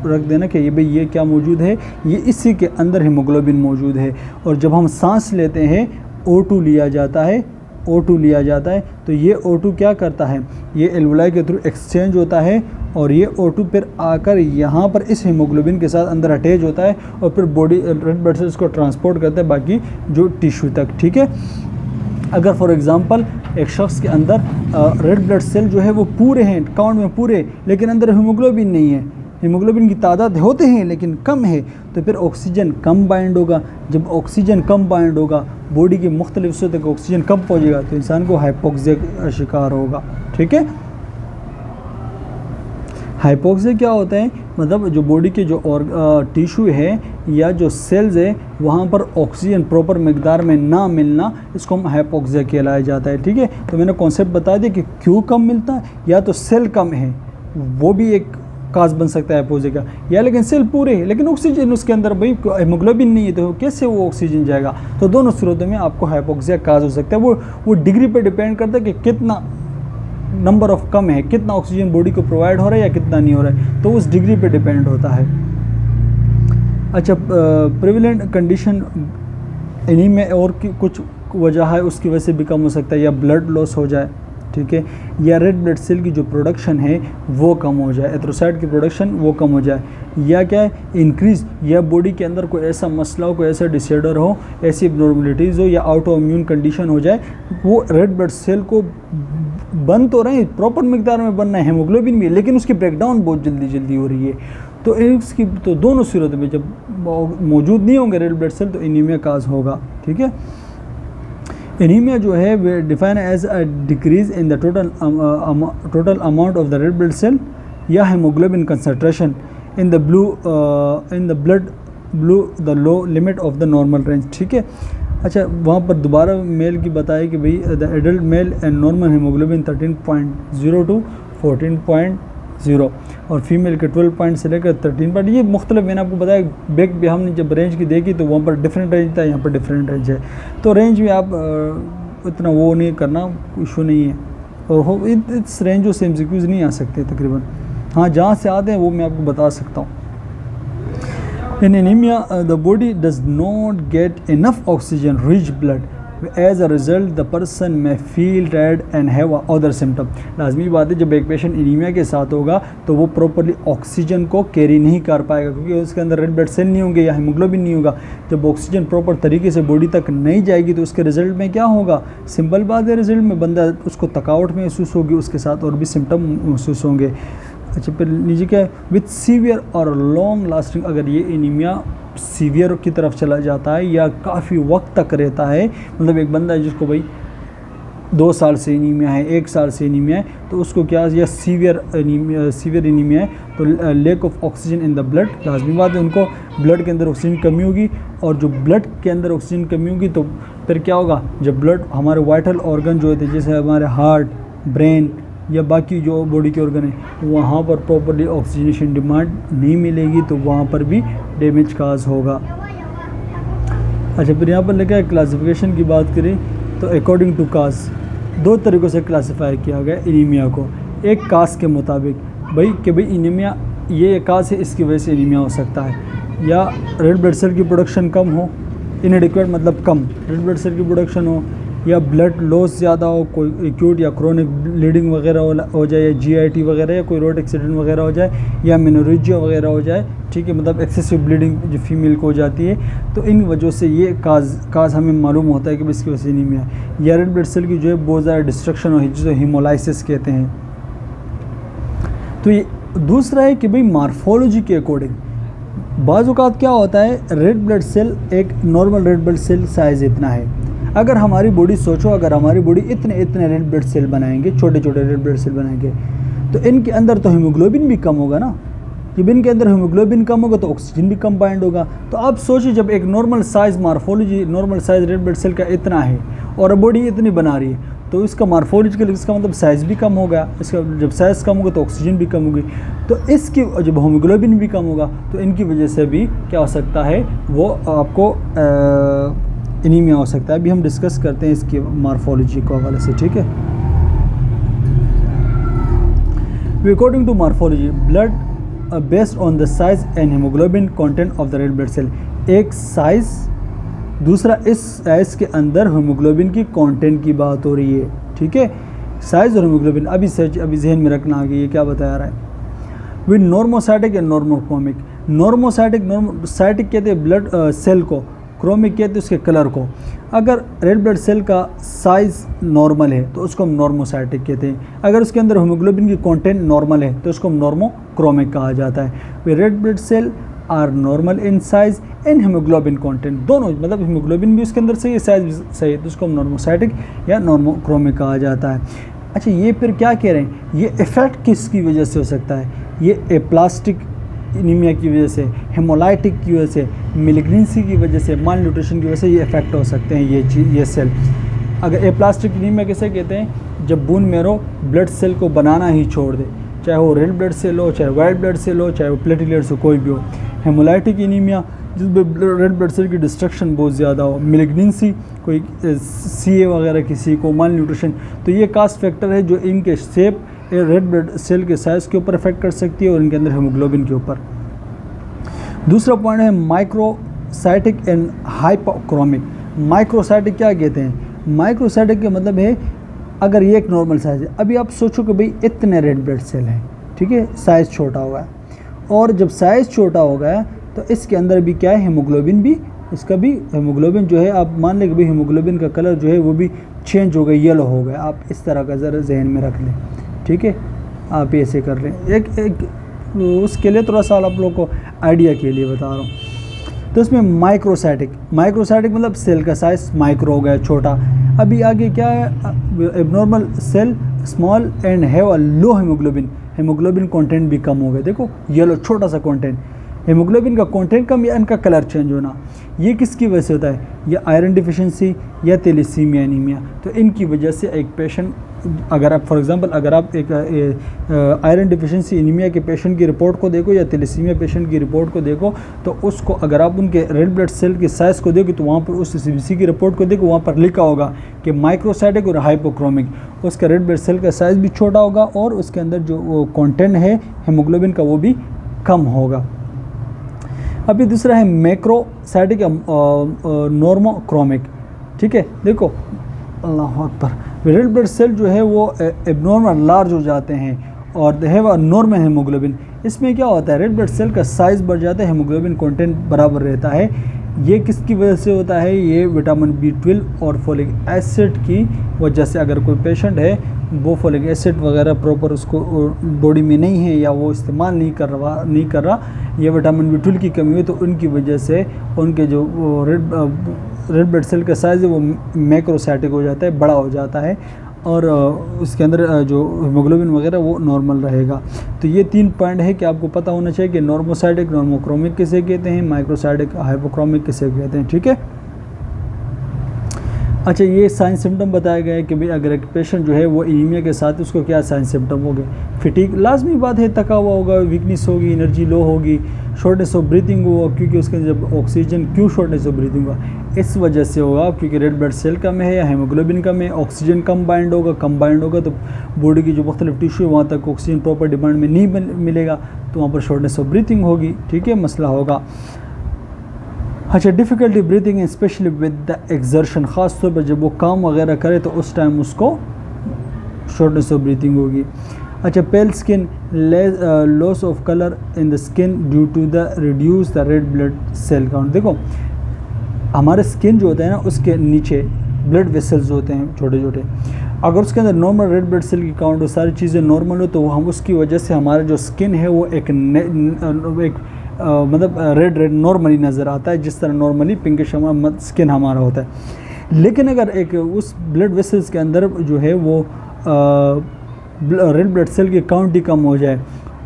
रख देना कि ये भाई ये क्या मौजूद है, ये इसी के अंदर हीमोग्लोबिन मौजूद है। और जब हम सांस लेते हैं O2 लिया जाता है, O2 लिया जाता है तो ये O2 क्या करता है, ये एल्वुलाई के थ्रू एक्सचेंज होता है और ये O2 फिर आकर यहाँ पर इस हीमोग्लोबिन के साथ अंदर अटैच होता है और फिर बॉडी रेड ब्लड सेल्स को ट्रांसपोर्ट करता है बाकी जो टिश्यू तक, ठीक है। अगर फॉर एग्जांपल एक शख्स के अंदर रेड ब्लड सेल जो है वो पूरे हैं, काउंट में पूरे, लेकिन अंदर हीमोग्लोबिन नहीं है, हीमोग्लोबिन की तादाद होते हैं लेकिन कम है, तो फिर ऑक्सीजन कम बाइंड होगा। जब ऑक्सीजन कम बाइंड होगा, बॉडी के मुख्तलिफ हिस्सों तक ऑक्सीजन कम पहुँचेगा तो इंसान को हाइपोक्सिया का शिकार होगा, ठीक है। हाइपोक्सिया क्या होता है, मतलब जो बॉडी के जो और टिश्यू है या जो सेल्स है वहाँ पर ऑक्सीजन प्रॉपर मकदार में ना मिलना, इसको हम हाइपोक्सिया कहलाया जाता है, ठीक है। तो मैंने कॉन्सेप्ट बता दिया कि क्यों कम मिलता है, या तो सेल कम है वो भी एक काज बन सकता है हाइपोक्सिया का, या लेकिन सेल पूरे है लेकिन ऑक्सीजन उसके अंदर भाई हीमोग्लोबिन नहीं है तो कैसे वो ऑक्सीजन जाएगा। तो दोनों सूरतों में आपको हाइपोक्सिया काज हो सकता है। वो डिग्री पे डिपेंड करता है कि कितना नंबर ऑफ कम है, कितना ऑक्सीजन बॉडी को प्रोवाइड हो रहा है या कितना नहीं हो रहा है, तो उस डिग्री पे डिपेंड होता है। अच्छा, प्रिवेलेंट कंडीशन एनीमिया और की कुछ वजह है उसकी वजह से भी कम हो सकता है, या ब्लड लॉस हो जाए, ठीक है, या रेड ब्लड सेल की जो प्रोडक्शन है वो कम हो जाए, एथ्रोसाइट की प्रोडक्शन वो कम हो जाए, या क्या है इंक्रीज़, या बॉडी के अंदर कोई ऐसा मसला हो, कोई ऐसा डिसऑर्डर हो, ऐसी एबनॉर्मलिटीज़ हो या ऑटो इम्यून कंडीशन हो जाए, वो रेड ब्लड सेल को बन तो रहे हैं, प्रॉपर मिकदार में बनना है, हेमोग्लोबिन भी, लेकिन उसकी ब्रेकडाउन बहुत जल्दी हो रही है। तो इसकी तो दोनों सूरत में जब मौजूद नहीं होंगे रेड ब्लड सेल तो एनीमिया काज होगा। ठीक है, एनीमिया जो है वे define as a decrease in the total amount of the red blood cell या haemoglobin concentration in the blood the low limit of the normal range. ठीक है, अच्छा वहाँ पर दोबारा मेल की बताया कि भाई the adult male and normal haemoglobin 13.0 to 14.0 और फीमेल के 12 से लेकर 13 ये मुख्तलिफ, मैंने आपको बताया बैक भी हमने जब रेंज की देखी तो वहाँ पर डिफरेंट रेंज था, यहाँ पर डिफरेंट रेंज है, तो रेंज में आप इतना वो नहीं करना, इशू नहीं है, और इस रेंजों से एमसीक्यूज़ नहीं आ सकते तकरीबन, हाँ जहाँ से आते हैं वो मैं आपको बता सकता हूँ। In anemia, the body does not get enough oxygen rich blood. As a result, the person may feel tired and have other symptoms. लाजमी बात है, जब एक पेशेंट एनीमिया के साथ होगा तो वो प्रॉपरली ऑक्सीजन को कैरी नहीं कर पाएगा, क्योंकि उसके अंदर रेड ब्लड सेल नहीं होंगे या हीमोग्लोबिन नहीं होगा। जब ऑक्सीजन प्रॉपर तरीके से बॉडी तक नहीं जाएगी तो उसके रिजल्ट में क्या होगा, सिंपल बात है, रिजल्ट में बंदा उसको थकावट महसूस होगी, उसके साथ और भी सिम्टम महसूस होंगे। अच्छा फिर नीचे क्या है, विथ सीवियर और लॉन्ग लास्टिंग, अगर ये एनीमिया सीवियर की तरफ चला जाता है या काफ़ी वक्त तक रहता है, मतलब एक बंदा है जिसको भाई 2 साल से एनीमिया है, 1 साल से एनीमिया है, तो उसको क्या या सीवियर एनीमिया है, तो lack of oxygen in the blood, लाजमी बात है उनको ब्लड के अंदर ऑक्सीजन कमी होगी, और जो ब्लड के अंदर ऑक्सीजन कमी होगी तो फिर क्या होगा, जब ब्लड हमारे वाइटल ऑर्गन जो होते हैं जैसे हमारे हार्ट, ब्रेन या बाकी जो बॉडी के ऑर्गन है वहाँ पर प्रॉपर्ली ऑक्सीजनेशन डिमांड नहीं मिलेगी तो वहाँ पर भी डैमेज काज होगा। अच्छा फिर यहाँ पर लिखा है क्लासिफिकेशन की बात करें तो अकॉर्डिंग टू काज 2 तरीक़ों से क्लासीफाई किया गया एनीमिया को। एक काज के मुताबिक भाई कि भाई एनीमिया ये काज है, इसकी वजह से एनीमिया हो सकता है, या रेड ब्लड सेल की प्रोडक्शन कम हो, इनएडिक्वेट मतलब कम रेड ब्लड सेल की प्रोडक्शन हो, या ब्लड लॉस ज़्यादा हो, कोई एक्यूट या क्रोनिक ब्लीडिंग वगैरह हो जाए, या जीआईटी वगैरह, या कोई रोड एक्सीडेंट वगैरह हो जाए, या मेनोरेजिया वगैरह हो जाए, ठीक है, मतलब एक्सेसिव ब्लीडिंग जो फीमेल को हो जाती है, तो इन वजह से ये काज हमें मालूम होता है कि इसकी वजह से एनीमिया है। या रेड ब्लड सेल की जो है बहुत ज़्यादा डिस्ट्रक्शन हो, जिसे हीमोलाइसिस कहते हैं। तो ये दूसरा है कि भाई मार्फोलॉजी के अकॉर्डिंग बाज़ औक़ात क्या होता है, रेड ब्लड सेल एक normal red blood cell size इतना है, अगर हमारी बॉडी सोचो, अगर हमारी बॉडी इतने रेड ब्लड सेल बनाएंगे, छोटे छोटे रेड ब्लड सेल बनाएंगे, तो इनके अंदर तो हीमोग्लोबिन भी कम होगा ना, जब इनके अंदर हीमोग्लोबिन कम होगा तो ऑक्सीजन भी कम बाइंड होगा। तो आप सोचिए जब एक normal size morphology normal size red blood cell का इतना है और बॉडी इतनी बना रही है, तो इसका मार्फोलॉजिकल इसका मतलब साइज़ भी कम होगा, इसका जब साइज़ कम होगा तो ऑक्सीजन भी कम होगी, तो इसकी जब हीमोग्लोबिन भी कम होगा तो इनकी वजह से भी क्या हो सकता है, वो आपको एनीमिया हो सकता है। अभी हम डिस्कस करते हैं इसकी मार्फोलॉजी को हवाले से, ठीक है। According to morphology blood based on the size and haemoglobin content of the red blood cell, एक साइज, दूसरा इस साइज के अंदर हीमोग्लोबिन की कंटेंट की बात हो रही है, ठीक है, साइज और हीमोग्लोबिन। अभी जहन में रखना आगे ये क्या बताया रहा है, with normocytic and normochromic. Normocytic कहते हैं ब्लड सेल को, क्रोमिक कहते हैं उसके कलर को। अगर रेड ब्लड सेल का साइज़ नॉर्मल है तो उसको हम नॉर्मोसाइटिक कहते हैं, अगर उसके अंदर हीमोग्लोबिन की कंटेंट नॉर्मल है तो उसको हम नॉर्मोक्रोमिक कहा जाता है। वे red blood cell are normal in size and haemoglobin content, दोनों मतलब हीमोग्लोबिन भी उसके अंदर सही है, साइज भी सही है, तो उसको हम नॉर्मोसाइटिक या नॉर्मोक्रोमिक कहा जाता है। अच्छा ये फिर क्या कह रहे हैं, ये इफ़ेक्ट किसकी वजह से हो सकता है, ये एप्लास्टिक एनीमिया की वजह से, हेमोलाइटिक की वजह से, मेलिग्नेंसी की वजह से, माल न्यूट्रिशन की वजह से ये इफेक्ट हो सकते हैं ये सेल। अगर एप्लास्टिक एनीमिया किसे कहते हैं, जब बोन मैरो ब्लड सेल को बनाना ही छोड़ दे, चाहे वो रेड ब्लड सेल हो, चाहे वाइट ब्लड सेल हो, चाहे वो प्लेटलेट्स हो, कोई भी हो। हेमोलाइटिक एनीमिया जिसमें रेड ब्लड सेल की डिस्ट्रक्शन बहुत ज़्यादा हो, मेलिग्नेंसी, कोई CA वगैरह किसी को, माल न्यूट्रिशन, तो ये कास्ट फैक्टर है जो इनके शेप रेड ब्लड सेल के साइज़ के ऊपर इफेक्ट कर सकती है और इनके अंदर हीमोग्लोबिन के ऊपर। दूसरा पॉइंट है माइक्रोसाइटिक एंड हाइपोक्रोमिक। माइक्रोसाइटिक क्या कहते हैं, माइक्रोसाइटिक का मतलब है अगर ये एक नॉर्मल साइज़ है, अभी आप सोचो कि भाई इतने रेड ब्लड सेल हैं, ठीक है, साइज़ छोटा होगा है, और जब साइज़ छोटा हो गया तो इसके अंदर भी क्या है, हीमोग्लोबिन भी, इसका भी हीमोग्लोबिन जो है, आप मान लें कि भाई हीमोग्लोबिन का कलर जो है वो भी चेंज हो गया, येलो हो गया। आप इस तरह का ज़रा जहन में रख लें, ठीक है, आप ऐसे कर लें। एक उसके लिए थोड़ा सा आप लोगों को आइडिया के लिए बता रहा हूँ। तो इसमें माइक्रोसाइटिक मतलब सेल का साइज़ माइक्रो हो गया, छोटा। अभी आगे क्या है, abnormal cell small and have a low haemoglobin content भी कम हो गया। देखो येलो छोटा सा कंटेंट, हीमोग्लोबिन का कंटेंट कम या इनका कलर चेंज होना, ये किसकी वजह से होता है, या आयरन डिफिशिएंसी या थैलेसीमिया एनीमिया। तो इनकी वजह से एक पेशेंट, अगर आप फॉर एग्जांपल अगर आप एक आयरन डिफिशिएंसी एनीमिया के पेशेंट की रिपोर्ट को देखो या थैलेसीमिया पेशेंट की रिपोर्ट को देखो, तो उसको अगर आप उनके रेड ब्लड सेल के साइज़ को देखो तो वहाँ पर उस सीबीसी की रिपोर्ट को देखो, वहाँ पर लिखा होगा कि माइक्रोसाइटिक और हाइपोक्रोमिक, उसका रेड ब्लड सेल का साइज़ भी छोटा होगा और उसके अंदर जो कंटेंट है हीमोग्लोबिन का वो भी कम होगा। अभी दूसरा है मैक्रोसाइटिक नॉर्मोक्रोमिक, ठीक है। देखो अल्लाह अकबर, रेड ब्लड सेल जो है वो एबनॉर्मल लार्ज हो जाते हैं और दे हैव अ नॉर्मल हीमोग्लोबिन। इसमें क्या होता है, रेड ब्लड सेल का साइज़ बढ़ जाता है, हीमोग्लोबिन कंटेंट बराबर रहता है। ये किसकी वजह से होता है, ये विटामिन B12 और फोलिक एसिड की वजह से। अगर कोई पेशेंट है वो फोलिक एसिड वगैरह प्रॉपर उसको बॉडी में नहीं है या वो इस्तेमाल नहीं कर रहा या विटामिन B12 की कमी है, तो उनकी वजह से उनके जो रेड ब्लड सेल का साइज़ है वो मैक्रोसाइटिक हो जाता है, बड़ा हो जाता है और उसके अंदर जो हीमोग्लोबिन वगैरह वो नॉर्मल रहेगा। तो ये 3 पॉइंट है कि आपको पता होना चाहिए कि नॉर्मोसाइटिक नॉर्मोक्रोमिक किसे कहते हैं, माइक्रोसाइटिक हाइपोक्रोमिक किसे कहते हैं, ठीक है। अच्छा, ये साइन सिम्टम बताया गया है कि भाई अगर एक पेशेंट जो है वो एनीमिया के साथ, उसको क्या साइन सिम्टम हो गए, फिटीक लाजमी बात है, थका हुआ होगा, वीकनेस होगी, एनर्जी लो होगी, शॉर्टनेस ऑफ ब्रीथिंग होगा, क्योंकि उसके जब ऑक्सीजन, क्यों शॉर्टनेस ऑफ ब्रीथिंग हुआ, इस वजह से होगा क्योंकि रेड ब्लड सेल कम है या हीमोग्लोबिन कम है, ऑक्सीजन कम बाइंड होगा तो बॉडी की जो मुख्तलिफ टिश्यू है वहाँ तक ऑक्सीजन प्रॉपर डिमांड में नहीं मिलेगा, तो वहाँ पर शॉर्टनेस ऑफ ब्रीथिंग होगी, ठीक है, मसला होगा। अच्छा, difficulty breathing specially with the exertion, ख़ास तौर पर जब वो काम वगैरह करे तो उस टाइम उसको शॉर्टनेस ऑफ ब्रीथिंग होगी। अच्छा, pale skin, loss of colour in the skin due to the reduce the red blood cell count. देखो हमारे स्किन जो होता है ना, उसके नीचे ब्लड वेसल्स होते हैं छोटे छोटे, अगर उसके अंदर नॉर्मल रेड ब्लड सेल की काउंट हो, सारी चीज़ें नॉर्मल हो, तो हम उसकी वजह से हमारा जो स्किन है वो एक मतलब रेड नॉर्मली नज़र आता है, जिस तरह नॉर्मली पिंकिश स्किन हमारा होता है। लेकिन अगर एक उस ब्लड वेसल्स के अंदर जो है वो रेड ब्लड सेल की काउंट ही कम हो जाए,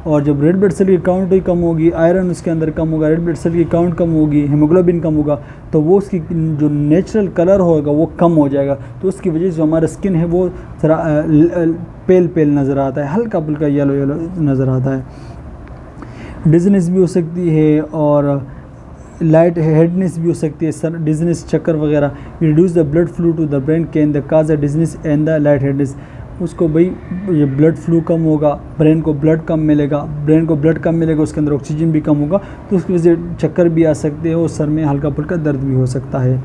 और जब रेड ब्लड सेल की काउंट ही कम होगी, आयरन उसके अंदर कम होगा, रेड ब्लड सेल की काउंट कम होगी, हीमोग्लोबिन कम होगा, तो वो उसकी जो नेचुरल कलर होगा वो कम हो जाएगा। तो उसकी वजह से जो हमारा स्किन है वो थोड़ा पेल नज़र आता है, हल्का फुल्का येलो नज़र आता है। डिज़नेस भी हो सकती है और लाइट हेडनेस भी हो सकती है, सर डिज़नेस, चक्कर वगैरह। Reduce the blood flow to the brain can the cause the dizziness and the light headedness. उसको भाई ये ब्लड फ्लू कम होगा, ब्रेन को ब्लड कम मिलेगा, उसके अंदर ऑक्सीजन भी कम होगा, तो उसकी वजह से चक्कर भी आ सकते हैं और सर में हल्का फुल्का दर्द भी हो सकता है।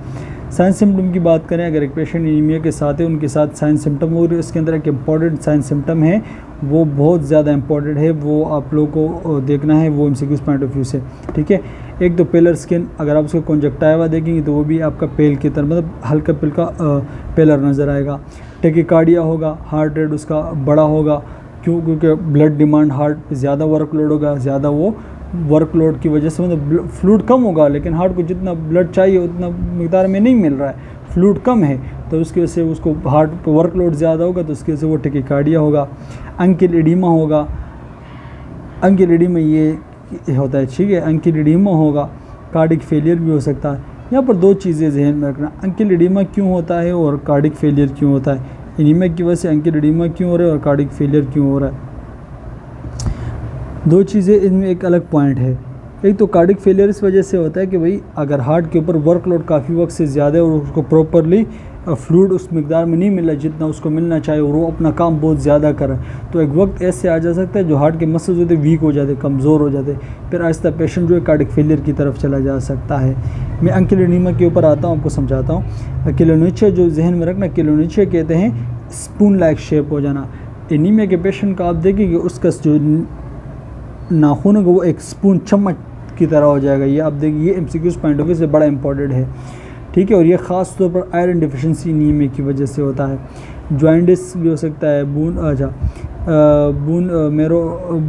साइन सिम्टम की बात करें, अगर एक पेशेंट एनीमिया के साथ है, उनके साथ साइन सिम्टम हो रही है, इसके अंदर एक इम्पॉर्टेंट साइन सिम्टम है, वो बहुत ज़्यादा इंपॉर्टेंट है, वो आप लोगों को देखना है, वो एमसीक्यूज़ पॉइंट ऑफ व्यू से, ठीक है। एक तो पेलर स्किन, अगर आप उसको कंजक्टिवा देखेंगे तो वो भी आपका पेल की तरह, मतलब हल्का फुल्का पेलर नज़र आएगा। टेकिकार्डिया होगा, हार्ट रेट उसका बड़ा होगा, क्योंकि ब्लड डिमांड हार्ट पे ज़्यादा वर्कलोड होगा, ज़्यादा वो वर्कलोड की वजह से मतलब फ्लूइड कम होगा, लेकिन हार्ट को जितना ब्लड चाहिए उतना मिकदार में नहीं मिल रहा है, फ्लूइड कम है, तो उसकी वजह से उसको हार्ट पे वर्कलोड ज़्यादा होगा, तो उसकी वजह से वो टेकिकार्डिया होगा। अंकिल एडिमा होगा, अंकिल एडिमा ये होता है, ठीक है, अंकिल एडिमा होगा, कार्डिक फेलियर भी हो सकता है। यहाँ पर 2 चीज़ें जहन में रखना, अंकिल एडिमा क्यों होता है और कार्डिक फेलियर क्यों होता है। एनीमिया की वजह से अंकिल एडिमा क्यों हो रहा है और कार्डिक फेलियर क्यों हो रहा है, 2 चीज़ें, इनमें एक अलग पॉइंट है। एक तो कार्डिक फेलियर इस वजह से होता है कि भाई अगर हार्ट के ऊपर वर्कलोड काफ़ी वक्त से ज़्यादा है और उसको प्रॉपरली फ्लूइड उस मिकदार में नहीं मिला जितना उसको मिलना चाहिए, और वो अपना काम बहुत ज़्यादा करे, तो एक वक्त ऐसे आ जा सकता है जो हार्ट के मसल्स होते वीक हो जाते, कमज़ोर हो जाते, फिर आहिस्ता पेशेंट जो है कार्डिक फेलियर की तरफ चला जा सकता है। मैं अंकिल एडिमा के ऊपर आता हूँ, आपको समझाता हूँ। किलोनिचिया जो जहन में रखना, किलोनिचिया कहते हैं स्पून लाइक शेप हो जाना। एनीमिया के पेशेंट का आप देखेंगे उसका जो नाखून है वो एक स्पून चम्मच की तरह हो जाएगा। ये आप देखिए, ये एमसीक्यूज पॉइंट ऑफ व्यू से बड़ा इंपॉर्टेंट है, ठीक है। और ये ख़ास तौर पर आयरन डिफिशिएंसी एनीमिया की वजह से होता है। जॉइंटिस भी हो सकता है,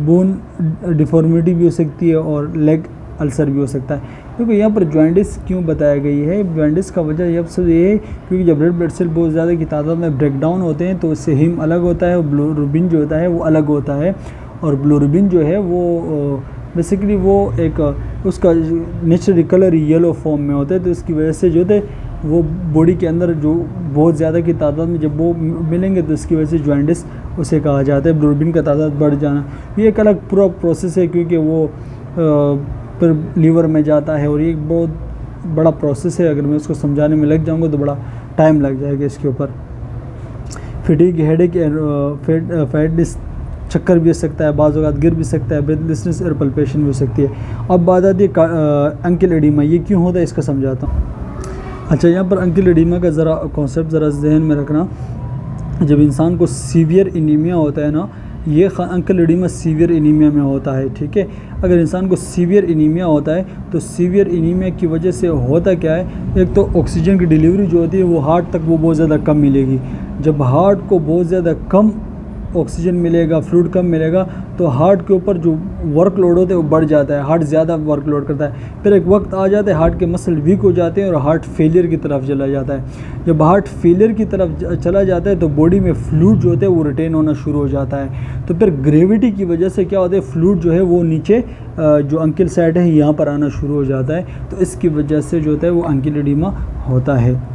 बोन डिफॉर्मिटी भी हो सकती है और लेग अल्सर भी हो सकता है। क्योंकि यहाँ पर जॉइंटिस क्यों बताया गई है, जॉइंटिस का वजह ये सब ये है क्योंकि जब रेड ब्लड सेल बहुत ज़्यादा की तादाद में ब्रेक डाउन होते हैं तो इससे हीम अलग होता है और ब्लोरुबिन जो होता है वो अलग होता है। और ब्लोरुबिन जो है वो बेसिकली वो एक उसका नेचुरली कलर येलो फॉर्म में होता है, तो इसकी वजह से जो होते वो बॉडी के अंदर जो बहुत ज़्यादा की तादाद में जब वो मिलेंगे तो इसकी वजह से जॉइंटिस उसे कहा जाता है। ब्लोरुबिन का तादाद बढ़ जाना ये एक अलग पूरा प्रोसेस है, क्योंकि वो फिर लीवर में जाता है और ये एक बहुत बड़ा प्रोसेस है। अगर मैं उसको समझाने में लग जाऊंगा तो बड़ा टाइम लग जाएगा इसके ऊपर। फिटीग, हेडेक, फैटनेस, चक्कर भी हो सकता है, बाज़ औक़ात गिर भी सकता है, ब्रेथलेसनेस और पल्पेशन भी हो सकती है। अब बात आती है अंकिल एडिमा, ये क्यों होता है इसका समझाता हूँ। अच्छा, यहाँ पर अंकिल एडिमा का ज़रा कॉन्सेप्ट ज़रा जहन में रखना। जब इंसान को सीवियर एनीमिया होता है ना, ये अंकल एडिमा सीवियर एनीमिया में होता है, ठीक है। अगर इंसान को सीवियर एनीमिया होता है तो सीवियर एनीमिया की वजह से होता क्या है, एक तो ऑक्सीजन की डिलीवरी जो होती है वो हार्ट तक वो बहुत ज़्यादा कम मिलेगी। जब हार्ट को बहुत ज़्यादा कम ऑक्सीजन मिलेगा, फ्लूइड कम मिलेगा, तो हार्ट के ऊपर जो वर्कलोड होता है वो बढ़ जाता है, हार्ट ज़्यादा वर्कलोड करता है। फिर एक वक्त आ जाता है हार्ट के मसल वीक हो जाते हैं और हार्ट फेलियर की तरफ चला जाता है। जब हार्ट फेलियर की तरफ चला जाता है तो बॉडी में फ्लूइड जो होते हैं वो रिटेन होना शुरू हो जाता है। तो फिर ग्रेविटी की वजह से क्या होता है, फ्लूइड जो है वो नीचे जो अंकिल साइड है यहाँ पर आना शुरू हो जाता है। तो इसकी वजह से जो होता है वो अंकिल एडिमा होता है।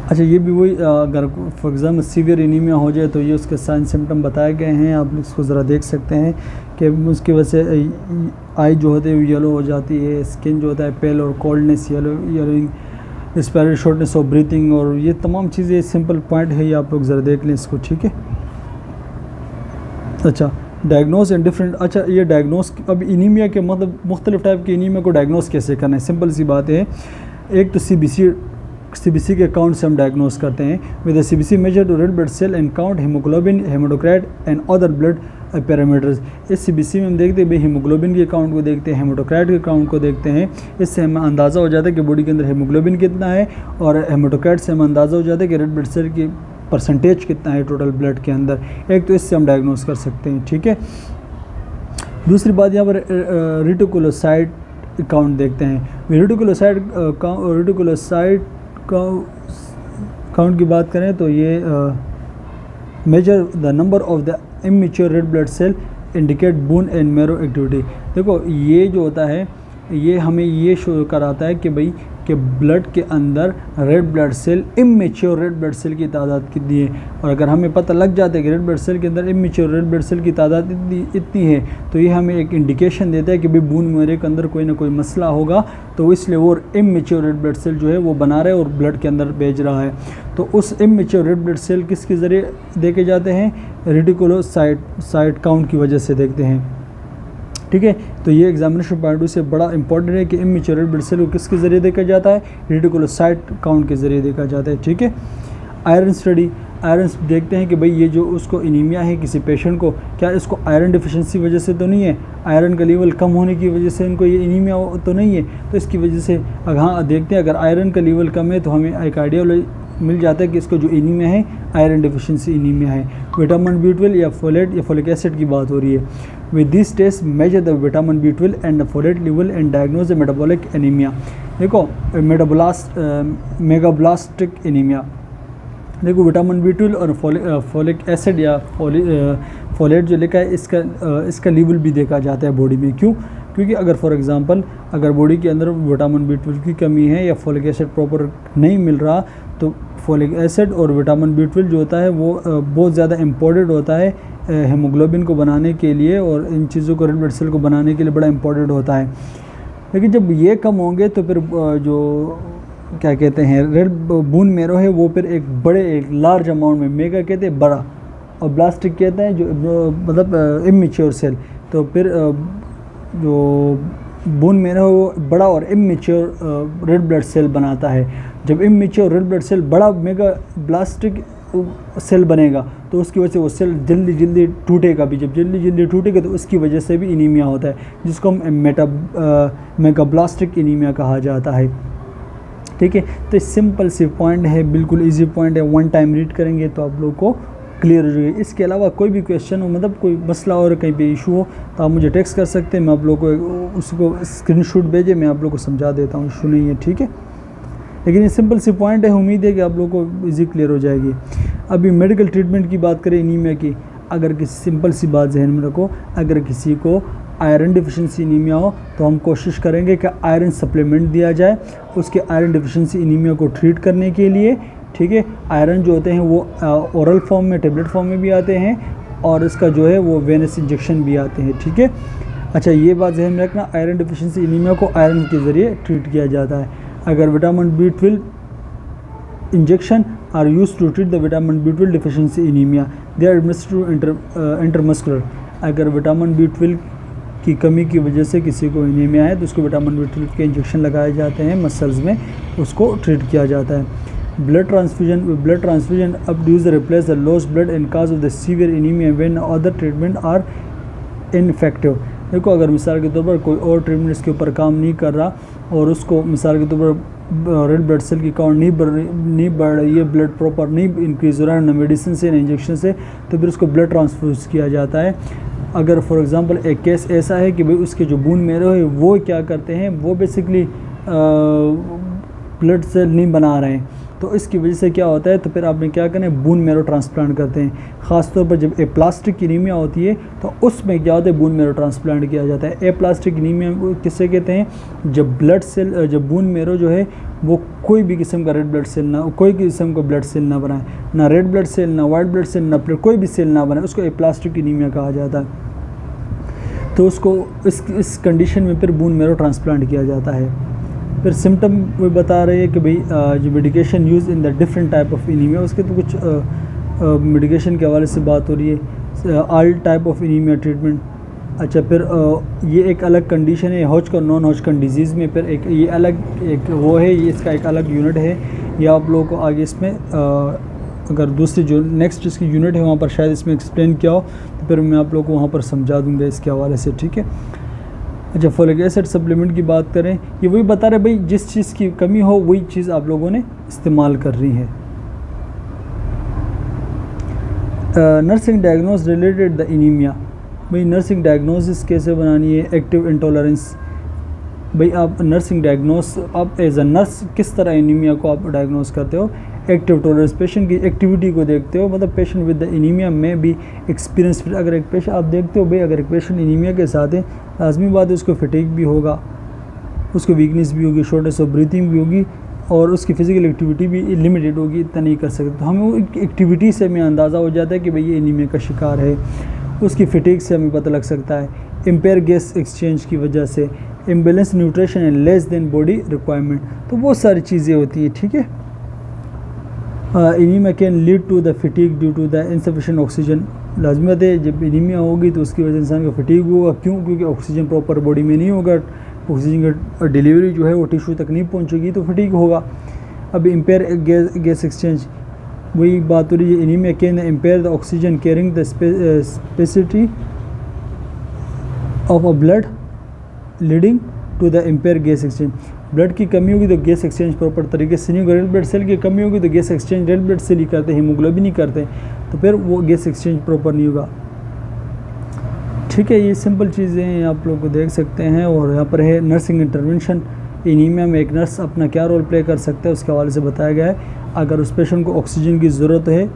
अच्छा, ये भी वही अगर फॉर एग्जाम्पल सीवियर एनीमिया हो जाए तो ये उसके साइन सिम्टम बताए गए हैं, आप इसको ज़रा देख सकते हैं कि उसकी वजह से आई जो होती है वो येलो हो जाती है, स्किन जो होता है पेल और coldness, yellowing, respiratory shortness of breathing, और ये तमाम चीज़ें सिंपल पॉइंट है, ये आप लोग ज़रा देख लें इसको, ठीक है। अच्छा, डायग्नोस एंड डिफरेंट। अच्छा, ये डायग्नोस अब एनीमिया के मतलब मुख्तलिफ टाइप के एनीमिया को डायग्नोस कैसे करना है, सिंपल सी बात है। एक तो सीबीसी के काउंट से हम डायग्नोस करते हैं। With CBC measure to red blood cell and count haemoglobin, haematocrit and other blood parameters. इस सीबीसी में हम देखते हैं भाई हीमोग्लोबिन के काउंट को देखते हैं, हेमाटोक्राइट के काउंट को देखते हैं। इससे हमें अंदाज़ा हो जाता है कि बॉडी के अंदर हीमोग्लोबिन कितना है, और हेमाटोक्राइट से हमें अंदाज़ा हो जाता है कि रेड ब्लड सेल की परसेंटेज कितना है टोटल ब्लड के अंदर। एक तो इससे हम डायग्नोस कर सकते हैं, ठीक है। दूसरी बात यहाँ पर रेटिकुलोसाइट काउंट देखते हैं। रेटिकुलोसाइट काउंट की बात करें तो ये measure the number of the immature red blood cell indicate bone and marrow activity. देखो, ये जो होता है ये हमें ये शो कराता है कि भाई कि ब्लड के अंदर red blood cell, immature red blood cell की तादाद कितनी है। और अगर हमें पता लग जाता है कि रेड ब्लड सेल के अंदर इमेच्योर रेड ब्लड सेल की तादाद इतनी है, तो ये हमें एक इंडिकेशन देता है कि भाई बोन मैरो के अंदर कोई ना कोई मसला होगा, तो इसलिए वो इमेच्योर रेड ब्लड सेल जो है वो बना रहा है और ब्लड के अंदर भेज रहा है। तो उस इमेच्योर रेड ब्लड सेल किसके ज़रिए देखे जाते हैं, रेटिकुलोसाइट काउंट की वजह से देखते हैं, ठीक है। तो ये एग्जामिनेशन पॉइंट ऑफ व्यू से बड़ा इंपॉर्टेंट है कि इमेच्योर रेड ब्लड सेल को किसके ज़रिए देखा जाता है, रेटिकुलोसाइट काउंट के ज़रिए देखा जाता है, ठीक है। आयरन स्टडी, आयरन देखते हैं कि भाई ये जो उसको एनीमिया है किसी पेशेंट को, क्या इसको आयरन डिफिशिएंसी वजह से तो नहीं है, आयरन का लेवल कम होने की वजह से इनको ये एनीमिया तो नहीं है। तो इसकी वजह से हाँ देखते हैं, अगर आयरन का लेवल कम है तो हमें एक आइडिया मिल जाता है कि इसको जो एनीमिया है आयरन डिफिशिएंसी एनीमिया है। विटामिन B12 या फोलेट या फोलिक एसिड की बात हो रही है। With this test measure the vitamin B12 and the folate level and diagnose the metabolic anaemia. देखो, मेगाब्लास्टिक एनीमिया, देखो विटामिन B12 और फोलिक एसिड या फोलेट जो लिखा है इसका लेवल भी देखा जाता है बॉडी में। क्यों? क्योंकि अगर फॉर एग्जांपल अगर बॉडी के अंदर विटामिन B12 की कमी है या फोलिक एसिड प्रॉपर नहीं मिल रहा, तो फोलिक एसिड और विटामिन B12 जो होता है वो बहुत ज़्यादा इम्पोर्टेंट होता है हीमोग्लोबिन को बनाने के लिए, और इन चीज़ों को रेड ब्लड सेल को बनाने के लिए बड़ा इम्पोर्टेंट होता है। लेकिन जब ये कम होंगे तो फिर जो क्या कहते हैं रेड बोन मैरो है वो फिर एक लार्ज अमाउंट में, मेगा कहते हैं बड़ा, और ब्लास्टिक कहते हैं जो मतलब इमेच्योर सेल, तो फिर जो बोन मैरो है वो बड़ा और इमेच्योर रेड ब्लड सेल बनाता है। जब इमेच्योर रेड ब्लड सेल बड़ा मेगा ब्लास्टिक सेल बनेगा तो उसकी वजह से वो सेल जल्दी जल्दी टूटेगा भी, जब जल्दी जल्दी टूटेगा तो उसकी वजह से भी एनीमिया होता है, जिसको हम मेगाब्लास्टिक एनीमिया कहा जाता है। ठीक है, तो सिंपल सी पॉइंट है, बिल्कुल इजी पॉइंट है, वन टाइम रीड करेंगे तो आप लोग को क्लियर हो जाएगी। इसके अलावा कोई भी क्वेश्चन हो, मतलब कोई मसला और कहीं पे इशू हो तो आप मुझे टेक्स्ट कर सकते हैं, मैं आप लोग को उसको स्क्रीनशॉट भेजे, मैं आप लोग को समझा देता हूँ, इशू नहीं है। ठीक है, लेकिन ये सिंपल सी पॉइंट है, उम्मीद है कि आप लोग को इजी क्लियर हो जाएगी। अभी मेडिकल ट्रीटमेंट की बात करें एनीमिया की, अगर किसी सिंपल सी बात जहन में रखो, अगर किसी को आयरन डिफिशिएंसी एनीमिया हो तो हम कोशिश करेंगे कि आयरन सप्लीमेंट दिया जाए उसके आयरन डिफिशिएंसी एनीमिया को ट्रीट करने के लिए। ठीक है, आयरन जो होते हैं वो ओरल फॉर्म में, टेबलेट फॉर्म में भी आते हैं और इसका जो है वो वेनस इंजेक्शन भी आते हैं। ठीक है, अच्छा ये बात जहन में रखना, आयरन डिफिशिएंसी एनीमिया को आयरन के ज़रिए ट्रीट किया जाता है। अगर vitamin B12 injection are use to treat the vitamin B12 deficiency anaemia, they are administered to intermuscular. अगर विटामिन B12 की कमी की वजह से किसी को एनीमिया है तो उसको विटामिन B12 के इंजेक्शन लगाए जाते हैं मसल्स में, उसको ट्रीट किया जाता है। ब्लड ट्रांसफ्यूजन अब use replace the loss blood in cause of the severe anaemia when other treatment are ineffective. देखो, अगर मिसाल के तौर पर कोई और ट्रीटमेंट इसके ऊपर काम नहीं कर रहा और उसको मिसाल के तौर पर रेड ब्लड सेल की काउंट नहीं बढ़ रही है, ब्लड प्रॉपर नहीं इंक्रीज़ हो रहा है, ना मेडिसिन से ना इंजेक्शन से, तो फिर उसको ब्लड ट्रांसफ्यूज किया जाता है। अगर फॉर एग्जांपल एक केस ऐसा है कि भाई उसके जो बून मैरो है वो क्या करते हैं, वो बेसिकली ब्लड सेल नहीं बना रहे हैं, तो इसकी वजह से क्या होता है, तो फिर आपने क्या करना है, बून मैरो ट्रांसप्लांट करते हैं। ख़ासतौर पर जब एप्लास्टिक एनीमिया होती है तो उसमें क्या होता है, बून मैरो ट्रांसप्लांट किया जाता है। एप्लास्टिक एनीमिया किससे कहते हैं, जब बून मैरो जो है वो कोई भी किस्म का रेड ब्लड सेल ना, कोई किस्म का ब्लड सेल ना बनाए, ना रेड ब्लड सेल, ना वाइट ब्लड सेल, ना प्लेट, कोई भी सेल ना बनाए, उसको एप्लास्टिक एनीमिया कहा जाता है। तो उसको इस कंडीशन में फिर बून मैरो ट्रांसप्लांट किया जाता है। फिर सिम्टम वो बता रहे हैं कि भाई जो medication use in the different type of anaemia, उसके तो कुछ मेडिकेशन के हवाले से बात हो रही है। All type of anaemia treatment, अच्छा फिर ये एक अलग कंडीशन है हॉजकन नॉन हॉजकन डिजीज़ में, फिर एक ये अलग एक वो है, ये इसका एक अलग यूनिट है। या आप लोगों को आगे इसमें अगर दूसरी जो नेक्स्ट इसकी यूनिट है वहाँ पर शायद इसमें एक्सप्लेन किया हो तो फिर मैं आप लोगों को वहाँ पर समझा दूँगा इसके हवाले से। ठीक है, अच्छा फोलिक एसिड सप्लीमेंट की बात करें, ये वही बता रहे भाई जिस चीज़ की कमी हो वही चीज़ आप लोगों ने इस्तेमाल कर रही है। Nursing diagnose related the anaemia, भाई नर्सिंग डायग्नोसिस कैसे बनानी है। एक्टिव इंटॉलरेंस, भाई आप नर्सिंग डायग्नोस, आप एज अ नर्स किस तरह एनीमिया को आप डायग्नोस करते हो। एक्टिव टॉलरेंस, पेशेंट की एक्टिविटी को देखते हो, मतलब पेशेंट विद द एनीमिया में भी एक्सपीरियंस। फिर अगर एक पेशेंट आप देखते हो भाई, अगर एक पेशेंट एनीमिया के साथ है, लाजमी बात है उसको फटीग भी होगा, उसको वीकनेस भी होगी, शॉर्टनेस ऑफ ब्रीथिंग भी होगी और उसकी फ़िज़िकल एक्टिविटी भी लिमिटेड होगी, इतना नहीं कर सकते। तो हमें एक्टिविटी से हमें अंदाज़ा हो जाता है कि भाई ये एनीमिया का शिकार है। उसकी फटीग से हमें पता लग सकता है। इम्पेयर गैस एक्सचेंज की वजह से, imbalance nutrition and less than body requirement, तो बहुत सारी चीज़ें होती हैं। ठीक है, anaemia can lead to the fatigue due to the insufficient oxygen, लाजमत है जब एनीमिया होगी तो उसकी वजह से इंसान का फटीग होगा। क्यों? क्योंकि ऑक्सीजन प्रॉपर बॉडी में नहीं होगा, ऑक्सीजन का डिलीवरी जो है वो टिश्यू तक नहीं पहुंचेगी तो फटीग होगा। अब इम्पेयर गैस एक्सचेंज, वही बात हो रही है, anaemia can impair the oxygen carrying capacity of a blood leading to the impair gas exchange. Blood की कमी होगी तो गैस एक्सचेंज प्रॉपर तरीके से नहीं होगा। रेड ब्लड सेल की कमी होगी तो gas exchange red blood cell ही करते, हीमोग्लोबिन नहीं करते, तो फिर वो गैस एक्सचेंज प्रॉपर नहीं होगा। ठीक है, ये सिंपल चीज़ें हैं, आप लोग को देख सकते हैं। और यहाँ पर है नर्सिंग इंटरवेंशन, एनीमिया में एक नर्स अपना क्या रोल प्ले कर सकता है उसके हवाले से बताया गया है। अगर उस पेशेंट को ऑक्सीजन की ज़रूरत है,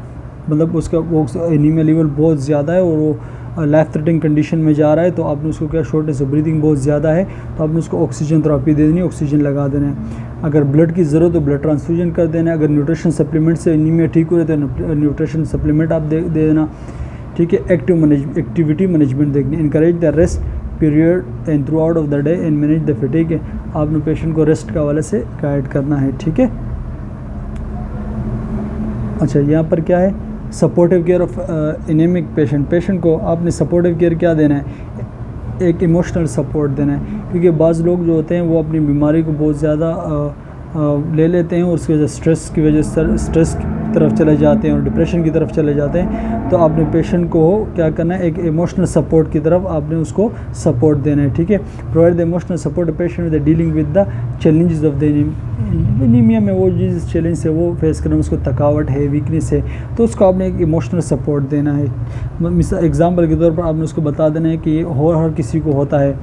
मतलब उसका वो एनीमिया लेवल बहुत ज़्यादा है और वो लाइफ थ्रेटनिंग कंडीशन में जा रहा है, तो आपने उसको क्या, शॉर्टनेस ऑफ ब्रीथिंग बहुत ज़्यादा है तो आपने उसको ऑक्सीजन थेरेपी दे देनी है, ऑक्सीजन लगा देना है। अगर ब्लड की ज़रूरत हो ब्लड ट्रांसफ्यूजन कर देना है। अगर न्यूट्रिशन सप्लीमेंट से एनीमिया ठीक हो रहा है तो न्यूट्रिशन सप्लीमेंट आप दे देना। ठीक है, एक्टिविटी मैनेजमेंट देखनी, encourage the rest period and through out of the day and manage the fatigue, आपने पेशेंट को रेस्ट के हवाले से गाइड करना है। ठीक है, अच्छा यहाँ पर क्या है, supportive care of anaemic patient को आपने सपोर्टिव केयर क्या देना है, एक इमोशनल सपोर्ट देना है। क्योंकि बाज़ लोग जो होते हैं वो अपनी बीमारी को बहुत ज़्यादा ले लेते हैं और उसकी वजह स्ट्रेस की वजह से स्ट्रेस की तरफ चले जाते हैं और डिप्रेशन की तरफ चले जाते हैं, तो आपने पेशेंट को क्या करना है, एक इमोशनल सपोर्ट की तरफ आपने उसको सपोर्ट देना है, ठीक है। Provide the emotional support patient with dealing with the challenges of the anaemia में वो जिस चैलेंज से वो फेस करना, उसको थकावट है, वीकनेस है, तो उसको आपने एक इमोशनल सपोर्ट देना है। एग्जांपल के तौर पर आपने उसको बता देना है कि ये हर किसी को होता है,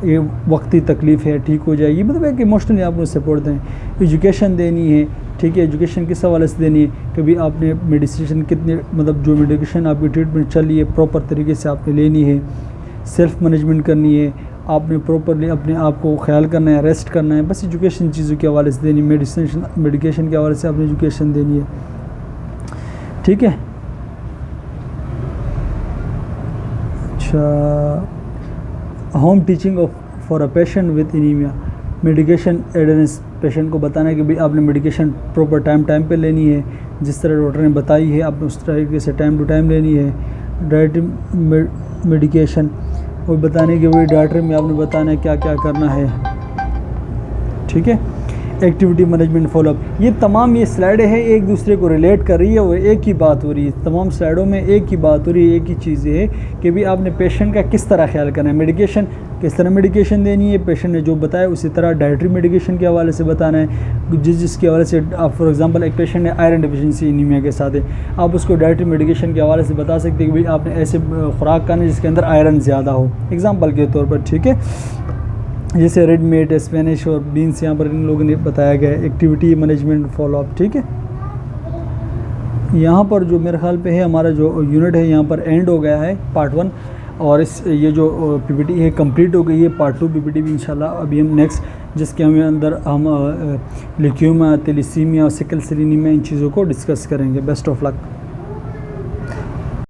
ये वक्ती तकलीफ़ है, ठीक हो जाएगी, मतलब एक इमोशनली आपने सपोर्ट दें। एजुकेशन देनी है, ठीक है, एजुकेशन किस हवाले से देनी है, कभी आपने मेडिसिन कितने, मतलब जो मेडिकेशन आपकी ट्रीटमेंट चल रही है प्रॉपर तरीके से आपने लेनी है, सेल्फ मैनेजमेंट करनी है, आपने प्रॉपरली अपने आप को ख्याल करना है, रेस्ट करना है, बस एजुकेशन चीज़ों के हवाले से देनी, मेडिकेशन के हवाले से आपने एजुकेशन देनी है, ठीक है। अच्छा, home teaching of for a patient with anaemia, medication adherence, patient को बताना है कि भाई आपने मेडिकेशन प्रॉपर टाइम पे लेनी है, जिस तरह डॉक्टर ने बताई है आपने उस तरीके से टाइम टू टाइम लेनी है। डाइटरी मेडिकेशन, और बताने कि भाई डाइटरी में आपने बताना है क्या क्या करना है, ठीक है। एक्टिविटी मैनेजमेंट फॉलोअप, ये तमाम ये स्लाइडें हैं एक दूसरे को रिलेट कर रही है, वो एक ही बात हो रही है, तमाम स्लाइडों में एक ही बात हो रही है, एक ही चीज़ है कि भी आपने पेशेंट का किस तरह ख्याल करना है, मेडिकेशन किस तरह मेडिकेशन देनी है, पेशेंट ने जो बताया उसी तरह डाइटरी मेडिकेशन के हवाले से बताना है। जिसके हवाले से आप फॉर एग्जांपल एक पेशेंट ने आयरन डिफिशिएंसी एनीमिया के साथ है, आप उसको डाइटरी मेडिकेशन के हवाले से बता सकते हैं कि भाई आपने ऐसे खुराक खाना जिसके अंदर आयरन ज़्यादा हो, एग्जाम्पल के तौर पर, ठीक है। जैसे रेड मीट, स्पेनिश और बीन्स यहाँ पर इन लोगों ने बताया गया है। एक्टिविटी मैनेजमेंट फॉलोअप, ठीक है। यहाँ पर जो मेरे ख्याल पे है हमारा जो यूनिट है यहाँ पर एंड हो गया है पार्ट 1, और ये जो पीपीटी है कंप्लीट हो गई है। पार्ट 2 पीपीटी भी इंशाल्लाह अभी हम नेक्स्ट, जिसके हमें अंदर हम ल्यूकेमिया, थैलेसीमिया और सिकल सेल एनीमिया इन चीज़ों को डिस्कस करेंगे। Best of luck.